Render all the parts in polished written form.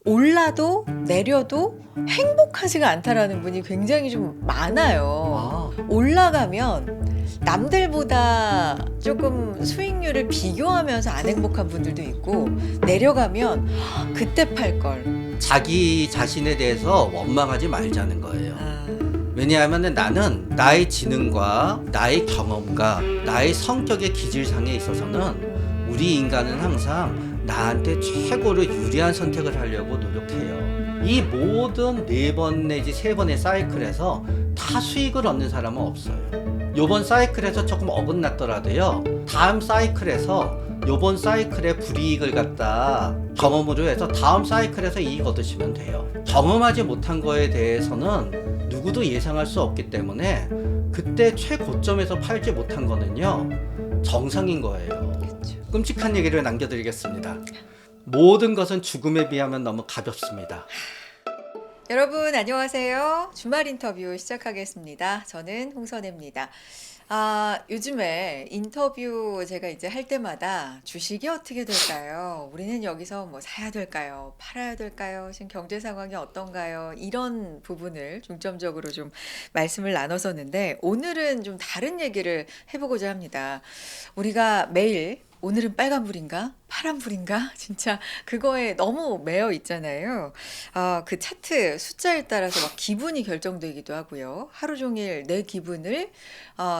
올라도 내려도 행복하지가 않다라는 분이 굉장히 좀 많아요. 아. 올라가면 남들보다 조금 수익률을 비교하면서 안 행복한 분들도 있고, 내려가면 그때 팔 걸. 자기 자신에 대해서 원망하지 말자는 거예요. 왜냐하면 나는 나의 지능과 나의 경험과 나의 성격의 기질상에 있어서는 우리 인간은 항상 나한테 최고로 유리한 선택을 하려고 노력해요. 이 모든 4번 내지 3번의 사이클에서 다 수익을 얻는 사람은 없어요. 요번 사이클에서 조금 어긋났더라도요, 다음 사이클에서 요번 사이클의 불이익을 갖다 경험으로 해서 다음 사이클에서 이익 얻으시면 돼요. 경험하지 못한 거에 대해서는 누구도 예상할 수 없기 때문에 그때 최고점에서 팔지 못한 거는요, 정상인 거예요. 끔찍한 얘기를 남겨드리겠습니다. 모든 것은 죽음에 비하면 너무 가볍습니다. 여러분 안녕하세요. 주말 인터뷰 시작하겠습니다. 저는 홍선혜입니다. 요즘에 인터뷰 제가 이제 할 때마다 주식이 어떻게 될까요? 우리는 여기서 뭐 사야 될까요? 팔아야 될까요? 지금 경제 상황이 어떤가요? 이런 부분을 중점적으로 좀 말씀을 나눴었는데, 오늘은 좀 다른 얘기를 해보고자 합니다. 우리가 매일 오늘은 빨간불인가? 파란불인가? 진짜 그거에 너무 매여 있잖아요. 그 차트 숫자에 따라서 막 기분이 결정되기도 하고요. 하루 종일 내 기분을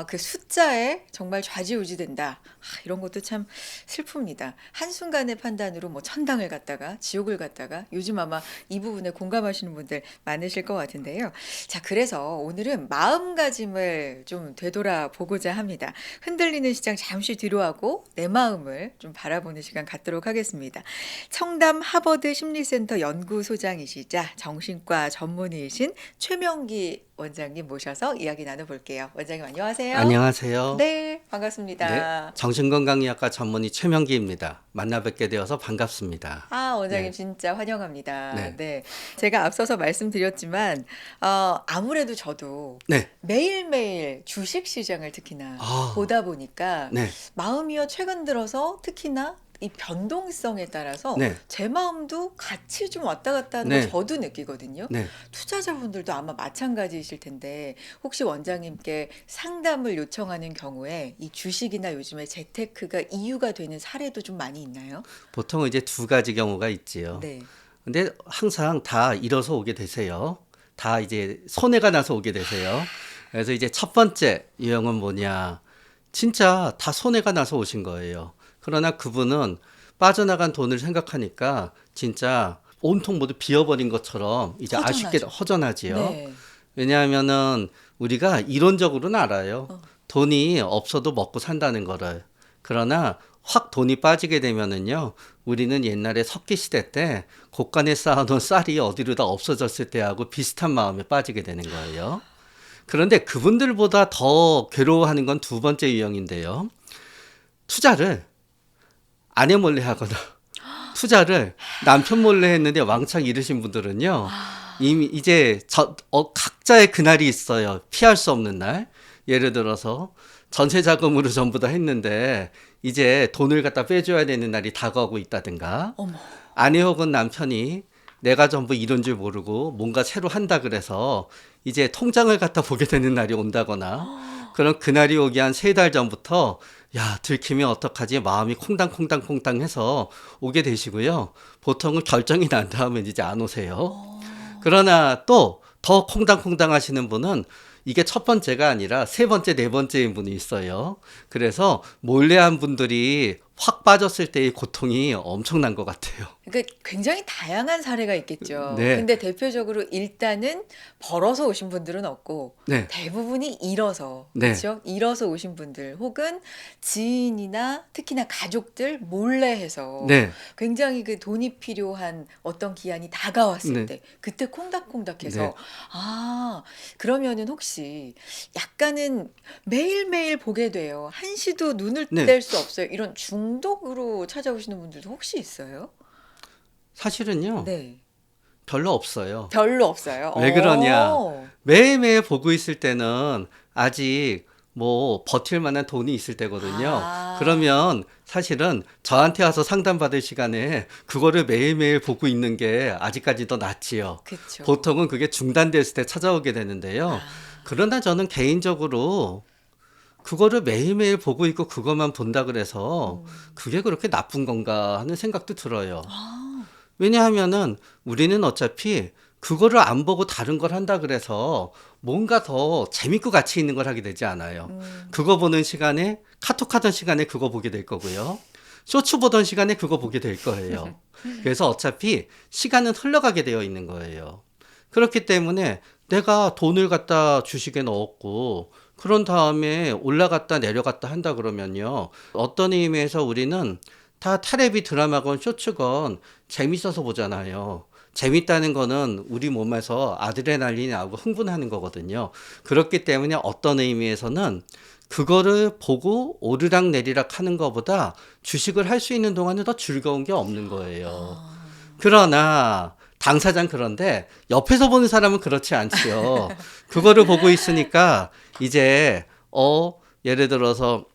그 숫자에 정말 좌지우지된다. 이런 것도 참 슬픕니다. 한순간의 판단으로 뭐 천당을 갔다가 지옥을 갔다가, 요즘 아마 이 부분에 공감하시는 분들 많으실 것 같은데요. 자, 그래서 오늘은 마음가짐을 좀 되돌아보고자 합니다. 흔들리는 시장 잠시 뒤로 하고 내 마음을 좀 바라보는 시간 갖도록 하겠습니다. 청담 하버드 심리센터 연구소장이시자 정신과 전문의이신 최명기 원장님 모셔서 이야기 나눠볼게요. 원장님 안녕하세요. 안녕하세요. 네, 반갑습니다. 네, 정신건강의학과 전문의 최명기입니다. 만나 뵙게 되어서 반갑습니다. 원장님 네. 진짜 환영합니다. 네. 네. 제가 앞서서 말씀드렸지만, 아무래도 저도 네. 매일매일 주식 시장을 특히나 아. 보다 보니까 네. 마음이요, 최근 들어서 특히나 이 변동성에 따라서 네. 제 마음도 같이 좀 왔다 갔다 하는 네. 걸 저도 느끼거든요. 네. 투자자분들도 아마 마찬가지이실 텐데, 혹시 원장님께 상담을 요청하는 경우에 이 주식이나 요즘에 재테크가 이유가 되는 사례도 좀 많이 있나요? 보통 이제 2가지 경우가 있지요. 네. 근데 항상 다 잃어서 오게 되세요. 다 이제 손해가 나서 오게 되세요. 그래서 이제 첫 번째 유형은 뭐냐? 진짜 다 손해가 나서 오신 거예요. 그러나 그분은 빠져나간 돈을 생각하니까 진짜 온통 모두 비어버린 것처럼 이제 아쉽게 허전하지요. 네. 왜냐하면은 우리가 이론적으로는 알아요. 어. 돈이 없어도 먹고 산다는 거를. 그러나 확 돈이 빠지게 되면은요, 우리는 옛날에 석기 시대 때 곳간에 쌓아놓은 쌀이 어디로 다 없어졌을 때하고 비슷한 마음에 빠지게 되는 거예요. 그런데 그분들보다 더 괴로워하는 건 2번째 유형인데요. 투자를 아내 몰래 하거나 투자를 남편 몰래 했는데 왕창 잃으신 분들은요, 이미 이제 각자의 그날이 있어요. 피할 수 없는 날. 예를 들어서 전세 자금으로 전부 다 했는데 이제 돈을 갖다 빼줘야 되는 날이 다가오고 있다든가, 어머. 아내 혹은 남편이 내가 전부 이런 줄 모르고 뭔가 새로 한다 그래서 이제 통장을 갖다 보게 되는 날이 온다거나, 그럼 그날이 오기 한 3달 전부터 야, 들키면 어떡하지? 마음이 콩당콩당콩당 해서 오게 되시고요. 보통은 결정이 난 다음에 이제 안 오세요. 그러나 또 더 콩당콩당 하시는 분은 이게 첫 번째가 아니라 3번째, 4번째인 분이 있어요. 그래서 몰래 한 분들이 확 빠졌을 때의 고통이 엄청난 것 같아요. 그러니까 굉장히 다양한 사례가 있겠죠. 네. 근데 대표적으로 일단은 벌어서 오신 분들은 없고, 네. 대부분이 잃어서, 네. 그렇죠? 잃어서 오신 분들, 혹은 지인이나 특히나 가족들 몰래 해서 네. 굉장히 그 돈이 필요한 어떤 기한이 다가왔을 네. 때 그때 콩닥콩닥해서, 네. 그러면은 혹시 약간은 매일매일 보게 돼요. 한시도 눈을 네. 뗄 수 없어요. 이런 중독으로 찾아오시는 분들도 혹시 있어요? 사실은요, 네. 별로 없어요. 별로 없어요. 왜 그러냐? 오. 매일매일 보고 있을 때는 아직 뭐 버틸 만한 돈이 있을 때거든요. 아. 그러면 사실은 저한테 와서 상담받을 시간에 그거를 매일매일 보고 있는 게 아직까지도 낫지요. 그쵸. 보통은 그게 중단됐을 때 찾아오게 되는데요. 아. 그러나 저는 개인적으로 그거를 매일매일 보고 있고 그것만 본다 그래서 그게 그렇게 나쁜 건가 하는 생각도 들어요. 아. 왜냐하면은 우리는 어차피 그거를 안 보고 다른 걸 한다 그래서 뭔가 더 재밌고 가치 있는 걸 하게 되지 않아요. 그거 보는 시간에 카톡 하던 시간에 그거 보게 될 거고요. 쇼츠 보던 시간에 그거 보게 될 거예요. 그래서 어차피 시간은 흘러가게 되어 있는 거예요. 그렇기 때문에 내가 돈을 갖다 주식에 넣었고 그런 다음에 올라갔다 내려갔다 한다 그러면요. 어떤 의미에서 우리는 다 테레비 드라마건 쇼츠건 재밌어서 보잖아요. 재밌다는 거는 우리 몸에서 아드레날린이 나오고 흥분하는 거거든요. 그렇기 때문에 어떤 의미에서는 그거를 보고 오르락 내리락 하는 것보다 주식을 할 수 있는 동안은 더 즐거운 게 없는 거예요. 그러나 당사자는 그런데 옆에서 보는 사람은 그렇지 않지요. 그거를 보고 있으니까 이제 예를 들어서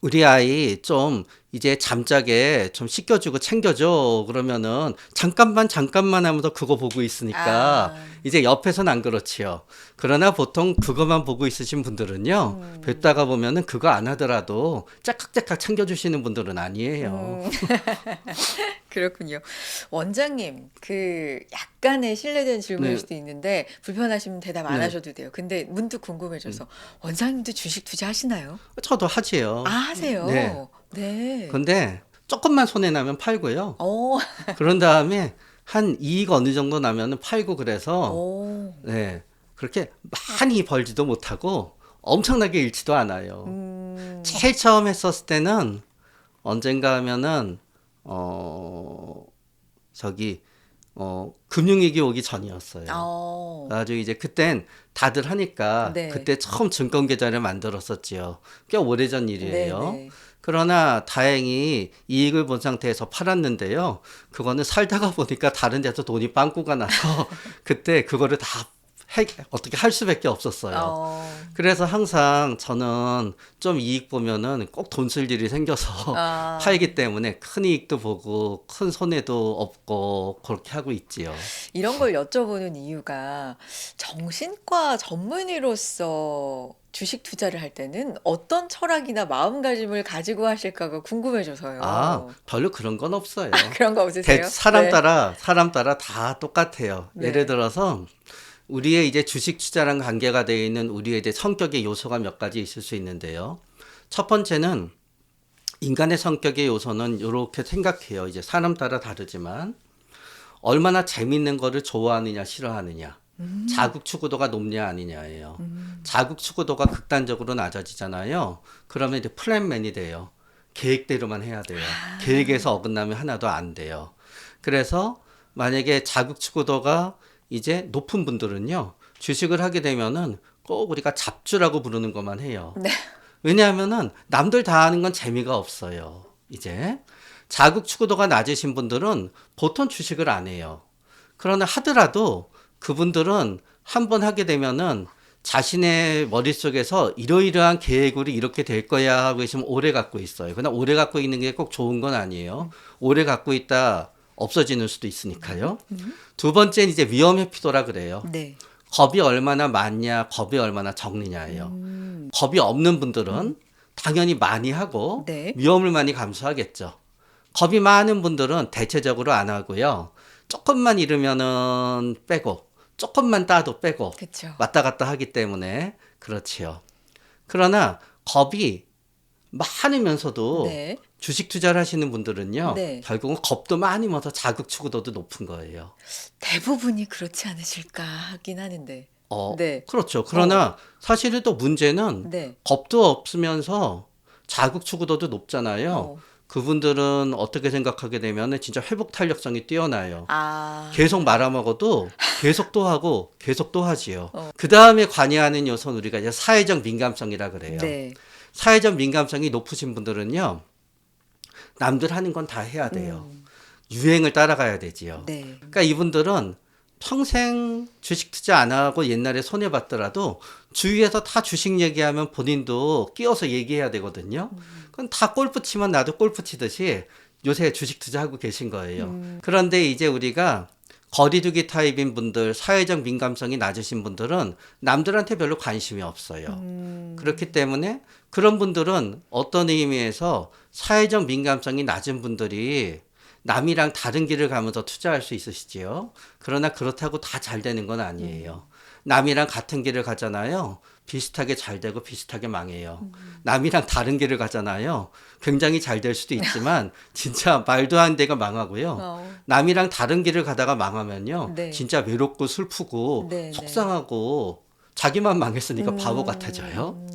우리 아이 좀 이제 잠자게 좀 씻겨주고 챙겨줘 그러면은 잠깐만 하면서 그거 보고 있으니까 아. 이제 옆에서는 안 그렇지요. 그러나 보통 그것만 보고 있으신 분들은요 뵙다가 보면은 그거 안 하더라도 짝깍짝깍 챙겨주시는 분들은 아니에요. 그렇군요. 원장님, 그 약간의 실례된 질문일 네. 수도 있는데 불편하시면 대답 안 네. 하셔도 돼요. 근데 문득 궁금해져서 원장님도 주식 투자하시나요? 저도 하지요. 아, 하세요? 네. 네. 근데 조금만 손해 나면 팔고요. 어. 그런 다음에 한 이익 어느 정도 나면은 팔고 그래서 오. 네. 그렇게 많이 벌지도 못하고 엄청나게 잃지도 않아요. 제일 처음 했었을 때는 언젠가 하면은 저기 금융위기 오기 전이었어요. 어. 아주 이제 그땐 다들 하니까 네. 그때 처음 증권 계좌를 만들었었지요. 꽤 오래전 일이에요. 네네. 그러나 다행히 이익을 본 상태에서 팔았는데요. 그거는 살다가 보니까 다른 데서 돈이 빵꾸가 나서 그때 그거를 다 어떻게 할 수밖에 없었어요. 어. 그래서 항상 저는 좀 이익 보면은 꼭 돈 쓸 일이 생겨서 아. 팔기 때문에 큰 이익도 보고 큰 손해도 없고 그렇게 하고 있지요. 이런 걸 여쭤보는 이유가 정신과 전문의로서 주식 투자를 할 때는 어떤 철학이나 마음가짐을 가지고 하실까가 궁금해져서요. 아, 별로 그런 건 없어요. 그런 거 없으세요? 사람 네. 따라 다 똑같아요. 네. 예를 들어서 우리의 이제 주식 투자랑 관계가 되어 있는 우리의 이제 성격의 요소가 몇 가지 있을 수 있는데요. 첫 번째는 인간의 성격의 요소는 이렇게 생각해요. 이제 사람 따라 다르지만 얼마나 재밌는 거를 좋아하느냐 싫어하느냐. 자극 추구도가 높냐 아니냐예요. 자극 추구도가 극단적으로 낮아지잖아요. 그러면 이제 플랜맨이 돼요. 계획대로만 해야 돼요. 계획에서 어긋나면 하나도 안 돼요. 그래서 만약에 자극 추구도가 이제 높은 분들은요. 주식을 하게 되면은 꼭 우리가 잡주라고 부르는 것만 해요. 네. 왜냐하면은 남들 다 하는 건 재미가 없어요. 이제 자극 추구도가 낮으신 분들은 보통 주식을 안 해요. 그러나 하더라도 그분들은 한번 하게 되면은 자신의 머릿속에서 이러이러한 계획으로 이렇게 될 거야 하고 있으면 오래 갖고 있어요. 그러나 오래 갖고 있는 게 꼭 좋은 건 아니에요. 오래 갖고 있다 없어지는 수도 있으니까요. 두 번째는 이제 위험 회피도라 그래요. 네. 겁이 얼마나 많냐, 겁이 얼마나 적느냐예요. 겁이 없는 분들은 당연히 많이 하고 네. 위험을 많이 감수하겠죠. 겁이 많은 분들은 대체적으로 안 하고요. 조금만 잃으면은 빼고, 조금만 따도 빼고, 그쵸. 왔다 갔다 하기 때문에 그렇지요. 그러나 겁이 많으면서도 네. 주식 투자를 하시는 분들은요. 네. 결국은 겁도 많이 먹어서 자극 추구도도 높은 거예요. 대부분이 그렇지 않으실까 하긴 하는데. 네. 그렇죠. 그러나 사실은 또 문제는 네. 겁도 없으면서 자극 추구도도 높잖아요. 어. 그분들은 어떻게 생각하게 되면 진짜 회복 탄력성이 뛰어나요. 아. 계속 말아먹어도 계속 또 하고 계속 또 하지요. 어. 그 다음에 관여하는 요소는 우리가 이제 사회적 민감성이라 그래요. 네. 사회적 민감성이 높으신 분들은요. 남들 하는 건 다 해야 돼요. 유행을 따라가야 되지요. 네. 그러니까 이분들은 평생 주식 투자 안 하고 옛날에 손해봤더라도 주위에서 다 주식 얘기하면 본인도 끼어서 얘기해야 되거든요. 그건 다 골프 치면 나도 골프 치듯이 요새 주식 투자하고 계신 거예요. 그런데 이제 우리가 거리두기 타입인 분들, 사회적 민감성이 낮으신 분들은 남들한테 별로 관심이 없어요. 그렇기 때문에 그런 분들은 어떤 의미에서 사회적 민감성이 낮은 분들이 남이랑 다른 길을 가면서 투자할 수 있으시지요. 그러나 그렇다고 다 잘 되는 건 아니에요. 남이랑 같은 길을 가잖아요. 비슷하게 잘 되고 비슷하게 망해요. 남이랑 다른 길을 가잖아요. 굉장히 잘 될 수도 있지만 진짜 말도 안 되게 망하고요. 남이랑 다른 길을 가다가 망하면요. 네. 진짜 외롭고 슬프고 네, 네. 속상하고 자기만 망했으니까 바보 같아져요.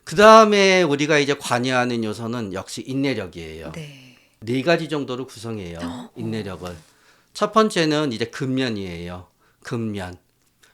그 다음에 우리가 이제 관여하는 요소는 역시 인내력이에요. 네. 네 가지 정도로 구성해요. 인내력을. 첫 번째는 이제 근면이에요. 근면.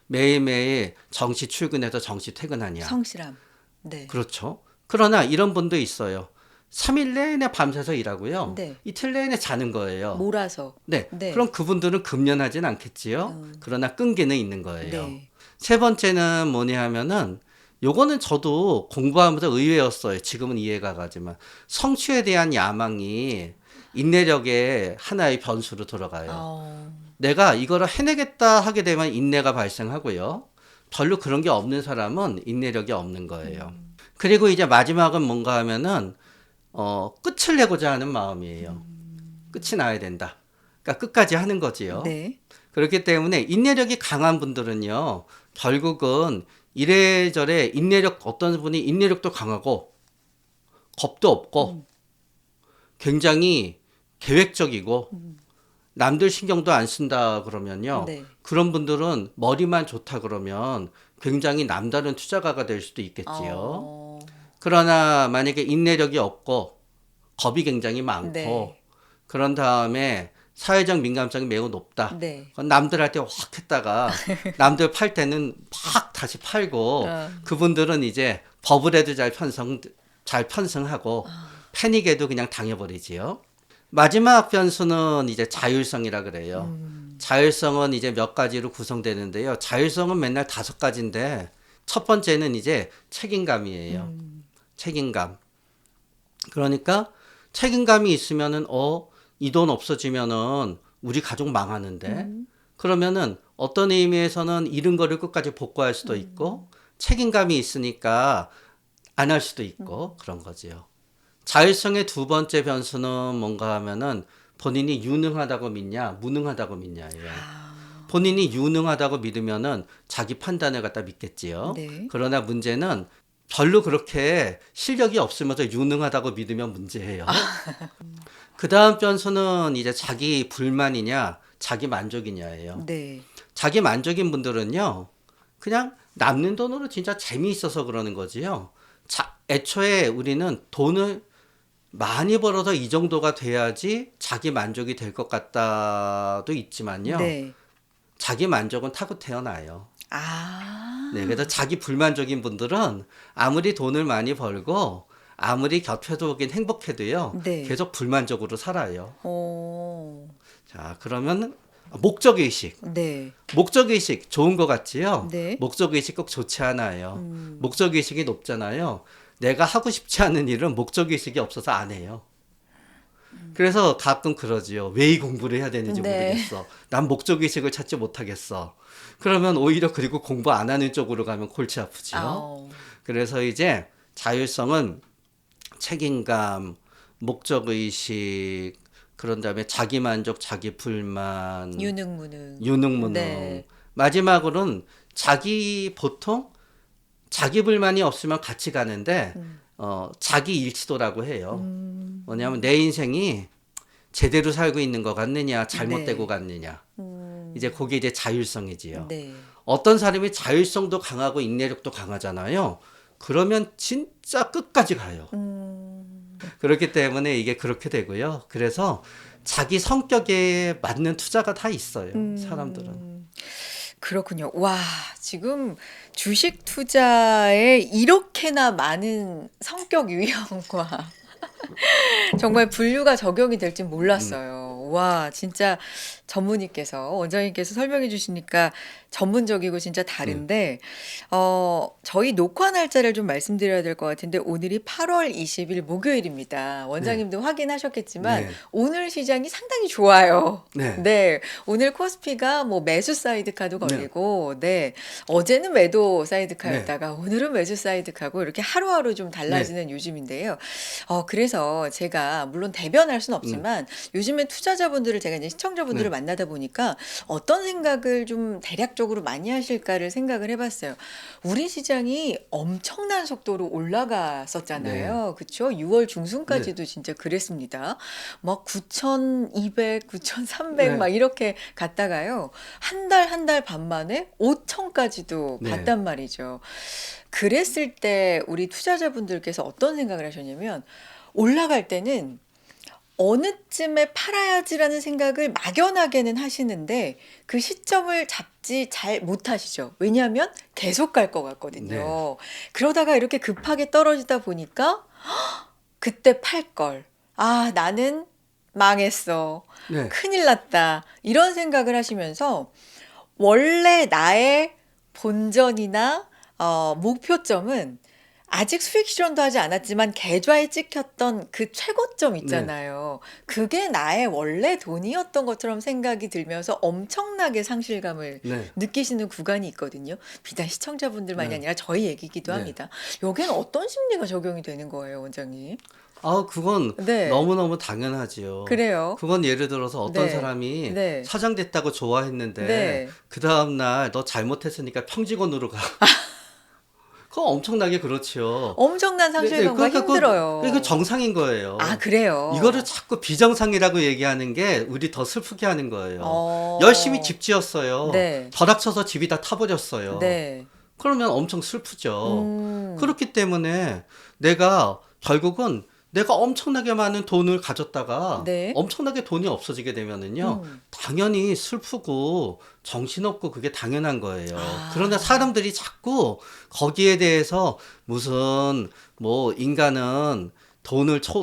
매일매일 정시 출근해서 정시 퇴근하냐. 성실함. 네. 그렇죠. 그러나 이런 분도 있어요. 3일 내내 밤새서 일하고요. 네. 이틀 내내 자는 거예요. 몰아서. 네. 네. 그럼 그분들은 근면하진 않겠지요. 그러나 끈기는 있는 거예요. 네. 세 번째는 뭐냐 하면은 요거는 저도 공부하면서 의외였어요. 지금은 이해가 가지만 성취에 대한 야망이 인내력의 하나의 변수로 들어가요. 내가 이거를 해내겠다 하게 되면 인내가 발생하고요. 별로 그런 게 없는 사람은 인내력이 없는 거예요. 그리고 이제 마지막은 뭔가 하면은 끝을 내고자 하는 마음이에요. 끝이 나야 된다. 그러니까 끝까지 하는 거지요. 네. 그렇기 때문에 인내력이 강한 분들은요. 결국은 이래저래 인내력 어떤 분이 인내력도 강하고 겁도 없고 굉장히 계획적이고 남들 신경도 안 쓴다 그러면요. 네. 그런 분들은 머리만 좋다 그러면 굉장히 남다른 투자가가 될 수도 있겠지요. 그러나 만약에 인내력이 없고 겁이 굉장히 많고 네. 그런 다음에 사회적 민감성이 매우 높다. 네. 그건 남들한테 확 했다가 남들 팔 때는 막 다시 팔고 그분들은 이제 버블에도 잘 편승하고 패닉에도 그냥 당해버리지요. 마지막 변수는 이제 자율성이라 그래요. 자율성은 이제 몇 가지로 구성되는데요. 자율성은 맨날 5가지인데 첫 번째는 이제 책임감이에요. 책임감. 그러니까 책임감이 있으면은 이 돈 없어지면은 우리 가족 망하는데 그러면은 어떤 의미에서는 잃은 거를 끝까지 복구할 수도 있고 책임감이 있으니까 안 할 수도 있고 그런 거지요. 자율성의 두 번째 변수는 뭔가 하면은 본인이 유능하다고 믿냐 무능하다고 믿냐예요. 본인이 유능하다고 믿으면은 자기 판단을 갖다 믿겠지요. 네. 그러나 문제는 별로 그렇게 실력이 없으면서 유능하다고 믿으면 문제예요. 그 다음 변수는 이제 자기 불만이냐 자기 만족이냐예요. 네. 자기 만족인 분들은요. 그냥 남는 돈으로 진짜 재미있어서 그러는 거지요. 애초에 우리는 돈을 많이 벌어서 이 정도가 돼야지 자기 만족이 될 것 같다도 있지만요. 네. 자기 만족은 타고 태어나요. 아. 네, 그래서 자기 불만족인 분들은 아무리 돈을 많이 벌고 아무리 곁에서 보긴 행복해도요. 네. 계속 불만족으로 살아요. 오. 자, 그러면 목적의식. 네. 목적의식 좋은 것 같지요? 네. 목적의식 꼭 좋지 않아요. 목적의식이 높잖아요. 내가 하고 싶지 않은 일은 목적의식이 없어서 안 해요. 그래서 가끔 그러지요. 왜 이 공부를 해야 되는지 네. 모르겠어. 난 목적의식을 찾지 못하겠어. 그러면 오히려 그리고 공부 안 하는 쪽으로 가면 골치 아프지요. 아오. 그래서 이제 자율성은 책임감, 목적의식, 그런 다음에 자기만족, 자기 불만, 유능무능. 유능무능. 네. 마지막으로는 보통 자기 불만이 없으면 같이 가는데 자기 일치도라고 해요. 뭐냐면 내 인생이 제대로 살고 있는 것 같느냐 잘못되고 네. 갔느냐. 이제 그게 이제 자율성이지요. 네. 어떤 사람이 자율성도 강하고 인내력도 강하잖아요. 그러면 진짜 끝까지 가요. 그렇기 때문에 이게 그렇게 되고요. 그래서 자기 성격에 맞는 투자가 다 있어요. 사람들은. 그렇군요. 와, 지금 주식 투자에 이렇게나 많은 성격 유형과 정말 분류가 적용이 될지 음. 몰랐어요. 와, 진짜 전무님께서, 원장님께서 설명해 주시니까 전문적이고 진짜 네. 다른데, 저희 녹화 날짜를 좀 말씀드려야 될 것 같은데, 오늘이 8월 20일 목요일입니다. 네. 원장님도 확인하셨겠지만, 네. 오늘 시장이 상당히 좋아요. 네. 네, 오늘 코스피가 뭐 매수 사이드카도 네. 걸리고, 네, 어제는 매도 네. 사이드카였다가 오늘은 매수 사이드카고 이렇게 하루하루 좀 네. 달라지는 요즘인데요. 그래서 제가 물론 대변할 수는 음. 없지만 요즘에 투자자분들을 제가 이제 시청자분들을 네. 만나다 보니까 어떤 생각을 좀 대략적으로 많이 하실까를 생각을 해봤어요. 우리 시장이 엄청난 속도로 네. 올라갔었잖아요. 그쵸? 6월 네. 중순까지도 진짜 그랬습니다. 막 9,200, 9,300 막 네. 이렇게 갔다가요. 한 달 반 만에 5,000까지도 네. 갔단 말이죠. 그랬을 때 우리 투자자분들께서 어떤 생각을 하셨냐면 올라갈 때는 어느쯤에 팔아야지라는 생각을 막연하게는 하시는데 그 시점을 잡지 잘 못하시죠. 왜냐하면 계속 갈 것 네. 같거든요. 그러다가 이렇게 급하게 떨어지다 보니까 그때 팔 걸. 아, 나는 망했어. 네. 큰일 났다. 이런 생각을 하시면서 원래 나의 본전이나 목표점은 아직 수익 실현도 하지 않았지만 계좌에 찍혔던 그 최고점 네. 있잖아요. 그게 나의 원래 돈이었던 것처럼 생각이 들면서 엄청나게 상실감을 네. 느끼시는 구간이 있거든요. 비단 시청자분들만이 네. 아니라 저희 얘기기도 네. 합니다. 여기는 어떤 심리가 적용이 되는 거예요, 원장님? 그건 네, 너무너무 당연하지요. 그래요. 그건 예를 들어서 어떤 네, 사람이 네, 사장 됐다고 좋아했는데 네. 그 다음날 너 잘못했으니까 평직원으로 가. 그거 엄청나게 그렇지요. 엄청난 네, 네. 상실감과 그러니까 그게 힘들어요. 정상인 거예요. 아, 그래요. 이거를 자꾸 비정상이라고 얘기하는 게 우리 더 슬프게 하는 거예요. 열심히 집 지었어요. 네, 벼락쳐서 집이 다 타버렸어요. 네. 그러면 엄청 슬프죠. 음, 그렇기 때문에 내가 결국은 내가 엄청나게 많은 돈을 가졌다가 네. 엄청나게 돈이 없어지게 되면은요, 음. 당연히 슬프고 정신없고 그게 당연한 거예요. 그러나 아, 사람들이 자꾸 거기에 대해서 무슨 뭐 인간은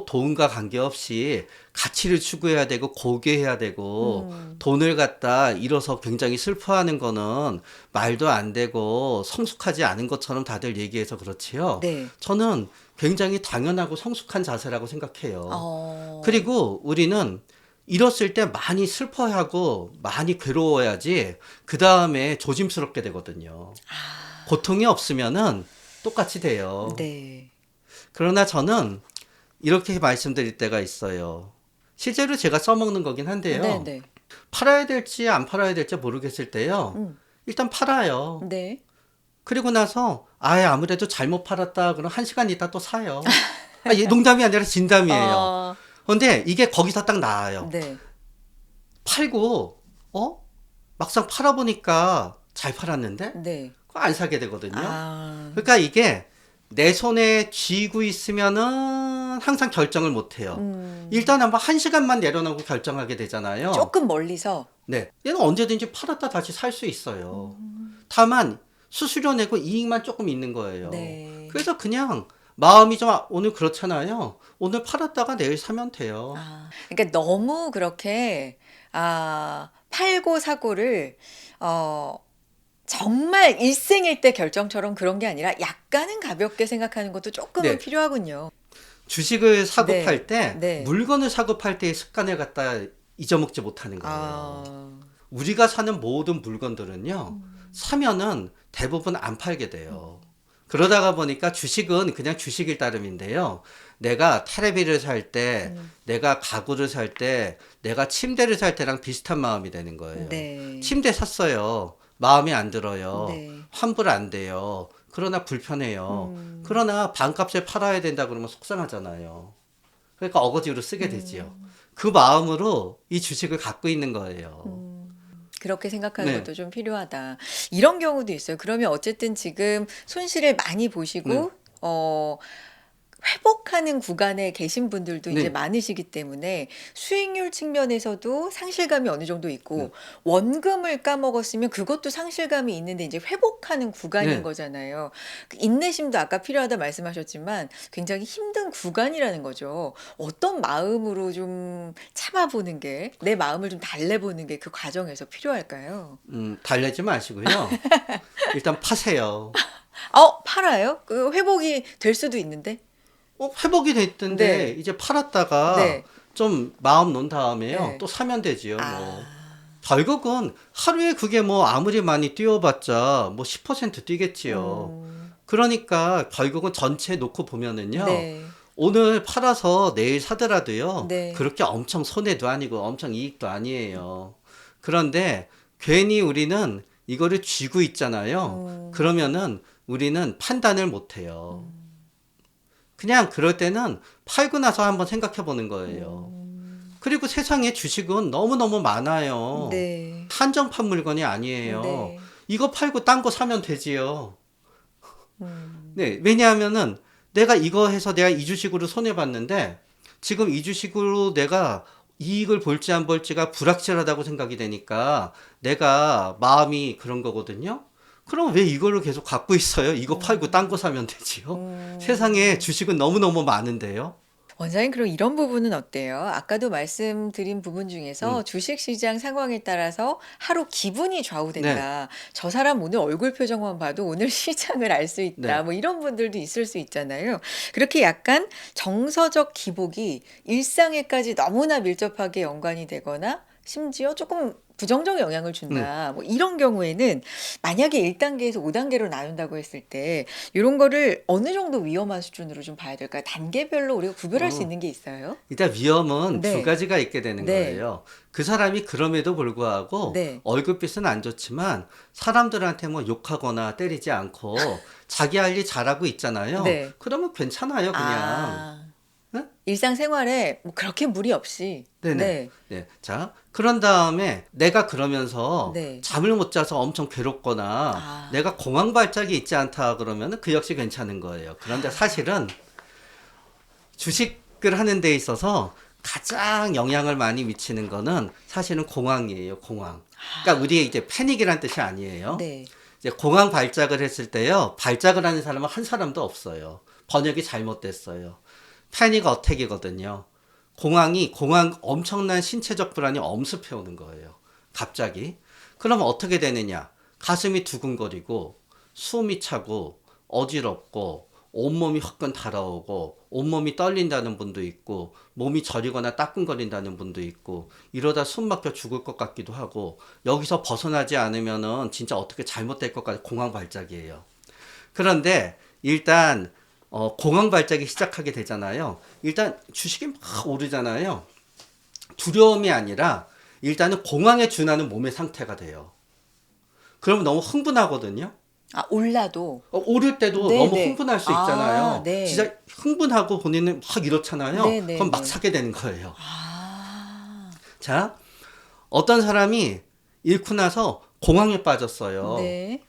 돈과 관계없이 가치를 추구해야 되고 고귀해야 되고 돈을 갖다 잃어서 굉장히 슬퍼하는 거는 말도 안 되고 성숙하지 않은 것처럼 다들 얘기해서 그렇지요. 네. 저는 굉장히 당연하고 성숙한 자세라고 생각해요. 어, 그리고 우리는 잃었을 때 많이 슬퍼하고 많이 괴로워야지 그 다음에 조심스럽게 되거든요. 아, 고통이 없으면은 똑같이 돼요. 네. 그러나 저는 이렇게 말씀드릴 때가 있어요. 실제로 제가 써먹는 거긴 네, 한데요. 네. 팔아야 될지 안 팔아야 될지 모르겠을 때요. 음, 일단 팔아요. 네. 그리고 나서 아무래도 잘못 팔았다 그럼 한 시간 있다 또 사요. 농담이 아니라 진담이에요. 어, 근데 이게 거기서 딱 나와요. 네. 팔고 막상 팔아보니까 잘 팔았는데 네. 그거 안 사게 되거든요. 아, 그러니까 이게 내 손에 쥐고 있으면은 항상 결정을 못 해요. 일단 한번 한 시간만 내려놓고 결정하게 되잖아요. 조금 멀리서. 네. 얘는 언제든지 팔았다 다시 살 수 있어요. 다만 수수료 내고 이익만 조금 있는 거예요. 네. 그래서 그냥 마음이 좀 오늘 그렇잖아요. 오늘 팔았다가 내일 사면 돼요. 아, 그러니까 너무 그렇게 팔고 사고를 어, 정말 일생일대 결정처럼 그런 게 아니라 약간은 가볍게 생각하는 것도 조금은 네. 필요하군요. 주식을 사고 네. 팔 때 네. 물건을 사고 팔 때의 습관을 갖다 잊어먹지 못하는 거예요. 아, 우리가 사는 모든 물건들은요, 사면은 대부분 안 팔게 돼요. 그러다가 보니까 주식은 그냥 주식일 따름인데요. 내가 테레비를 살 때, 내가 가구를 살 때, 내가 침대를 살 때랑 비슷한 마음이 되는 거예요. 네. 침대 샀어요. 마음에 안 들어요. 네. 환불 안 돼요. 그러나 불편해요. 그러나 반값에 팔아야 된다 그러면 속상하잖아요. 그러니까 어거지로 쓰게 되지요. 그 마음으로 이 주식을 갖고 있는 거예요. 그렇게 생각하는 네. 것도 좀 필요하다. 이런 경우도 있어요. 그러면 어쨌든 지금 손실을 많이 보시고, 회복하는 구간에 계신 분들도 이제 네. 많으시기 때문에 수익률 측면에서도 상실감이 어느 정도 있고 네. 원금을 까먹었으면 그것도 상실감이 있는데 이제 회복하는 구간인 네. 거잖아요. 그 인내심도 아까 필요하다 말씀하셨지만 굉장히 힘든 구간이라는 거죠. 어떤 마음으로 좀 참아보는 게, 내 마음을 좀 달래보는 게 그 과정에서 필요할까요? 달래지 마시고요. 일단 파세요. 팔아요? 그 회복이 될 수도 있는데. 회복이 됐던데 네. 이제 팔았다가 네. 좀 마음 놓은 다음에요. 네. 또 사면 되지요, 뭐. 아. 결국은 하루에 그게 뭐 아무리 많이 뛰어봤자 뭐 10% 뛰겠지요. 음. 그러니까 결국은 전체 놓고 보면은요. 네. 오늘 팔아서 내일 사더라도요. 네. 그렇게 엄청 손해도 아니고 엄청 이익도 아니에요. 그런데 괜히 우리는 이거를 쥐고 있잖아요. 음. 그러면은 우리는 판단을 못 해요. 그냥 그럴 때는 팔고 나서 한번 생각해 보는 거예요. 그리고 세상에 주식은 너무너무 많아요. 네. 한정판 물건이 아니에요. 네. 이거 팔고 딴 거 사면 되지요. 음. 네, 왜냐하면은 내가 이거 해서 내가 이 주식으로 손해봤는데 지금 이 주식으로 내가 이익을 볼지 안 볼지가 불확실하다고 생각이 되니까 내가 마음이 그런 거거든요. 그럼 왜 이거를 계속 갖고 있어요? 이거 팔고 딴 거 사면 되지요. 세상에 주식은 너무너무 많은데요. 원장님, 그럼 이런 부분은 어때요? 아까도 말씀드린 부분 중에서 주식시장 상황에 따라서 하루 기분이 좌우된다. 저 사람 오늘 얼굴 표정만 봐도 오늘 시장을 알 수 있다. 네. 뭐 이런 분들도 있을 수 있잖아요. 그렇게 약간 정서적 기복이 일상에까지 너무나 밀접하게 연관이 되거나 심지어 조금 부정적 영향을 준다. 뭐 이런 경우에는 만약에 1단계에서 5단계로 나눈다고 했을 때 이런 거를 어느 정도 위험한 수준으로 좀 봐야 될까요? 단계별로 우리가 구별할 수 어, 있는 게 있어요? 일단 위험은 두 네. 가지가 있게 되는 네. 거예요. 그 사람이 그럼에도 불구하고 네. 얼굴빛은 안 좋지만 사람들한테 뭐 욕하거나 때리지 않고 자기 할 일 잘하고 있잖아요. 네. 그러면 괜찮아요, 그냥. 아, 네? 일상생활에 뭐 그렇게 무리 없이. 네네. 네. 네. 자, 그런 다음에 내가 그러면서 네. 잠을 못 자서 엄청 괴롭거나 아. 내가 공황 발작이 있지 않다 그러면은 그 역시 괜찮은 거예요. 그런데 사실은 주식을 하는 데 있어서 가장 영향을 많이 미치는 거는 사실은 공황이에요, 공황. 그러니까 우리의 이제 패닉이란 뜻이 아니에요. 네. 이제 공황 발작을 했을 때요, 발작을 하는 사람은 한 사람도 없어요. 번역이 잘못됐어요. 패닉 어택이거든요. 공황 엄청난 신체적 불안이 엄습해 오는 거예요. 갑자기. 그러면 어떻게 되느냐? 가슴이 두근거리고, 숨이 차고, 어지럽고, 온몸이 화끈 달아오고, 온몸이 떨린다는 분도 있고, 몸이 저리거나 따끔거린다는 분도 있고, 이러다 숨 막혀 죽을 것 같기도 하고, 여기서 벗어나지 않으면은 진짜 어떻게 잘못될 것 같은 공황 발작이에요. 그런데 일단 공황 발작이 시작하게 되잖아요. 일단 주식이 막 오르잖아요. 두려움이 아니라 일단은 공황에 준하는 몸의 상태가 돼요. 그러면 너무 흥분하거든요. 아, 올라도. 오를 때도 네, 너무 네. 흥분할 수 아, 있잖아요. 네. 진짜 흥분하고 본인은 막 이렇잖아요. 네, 네, 그럼 막 네. 사게 되는 거예요. 아, 자, 어떤 사람이 잃고 나서 공황에 빠졌어요. 네.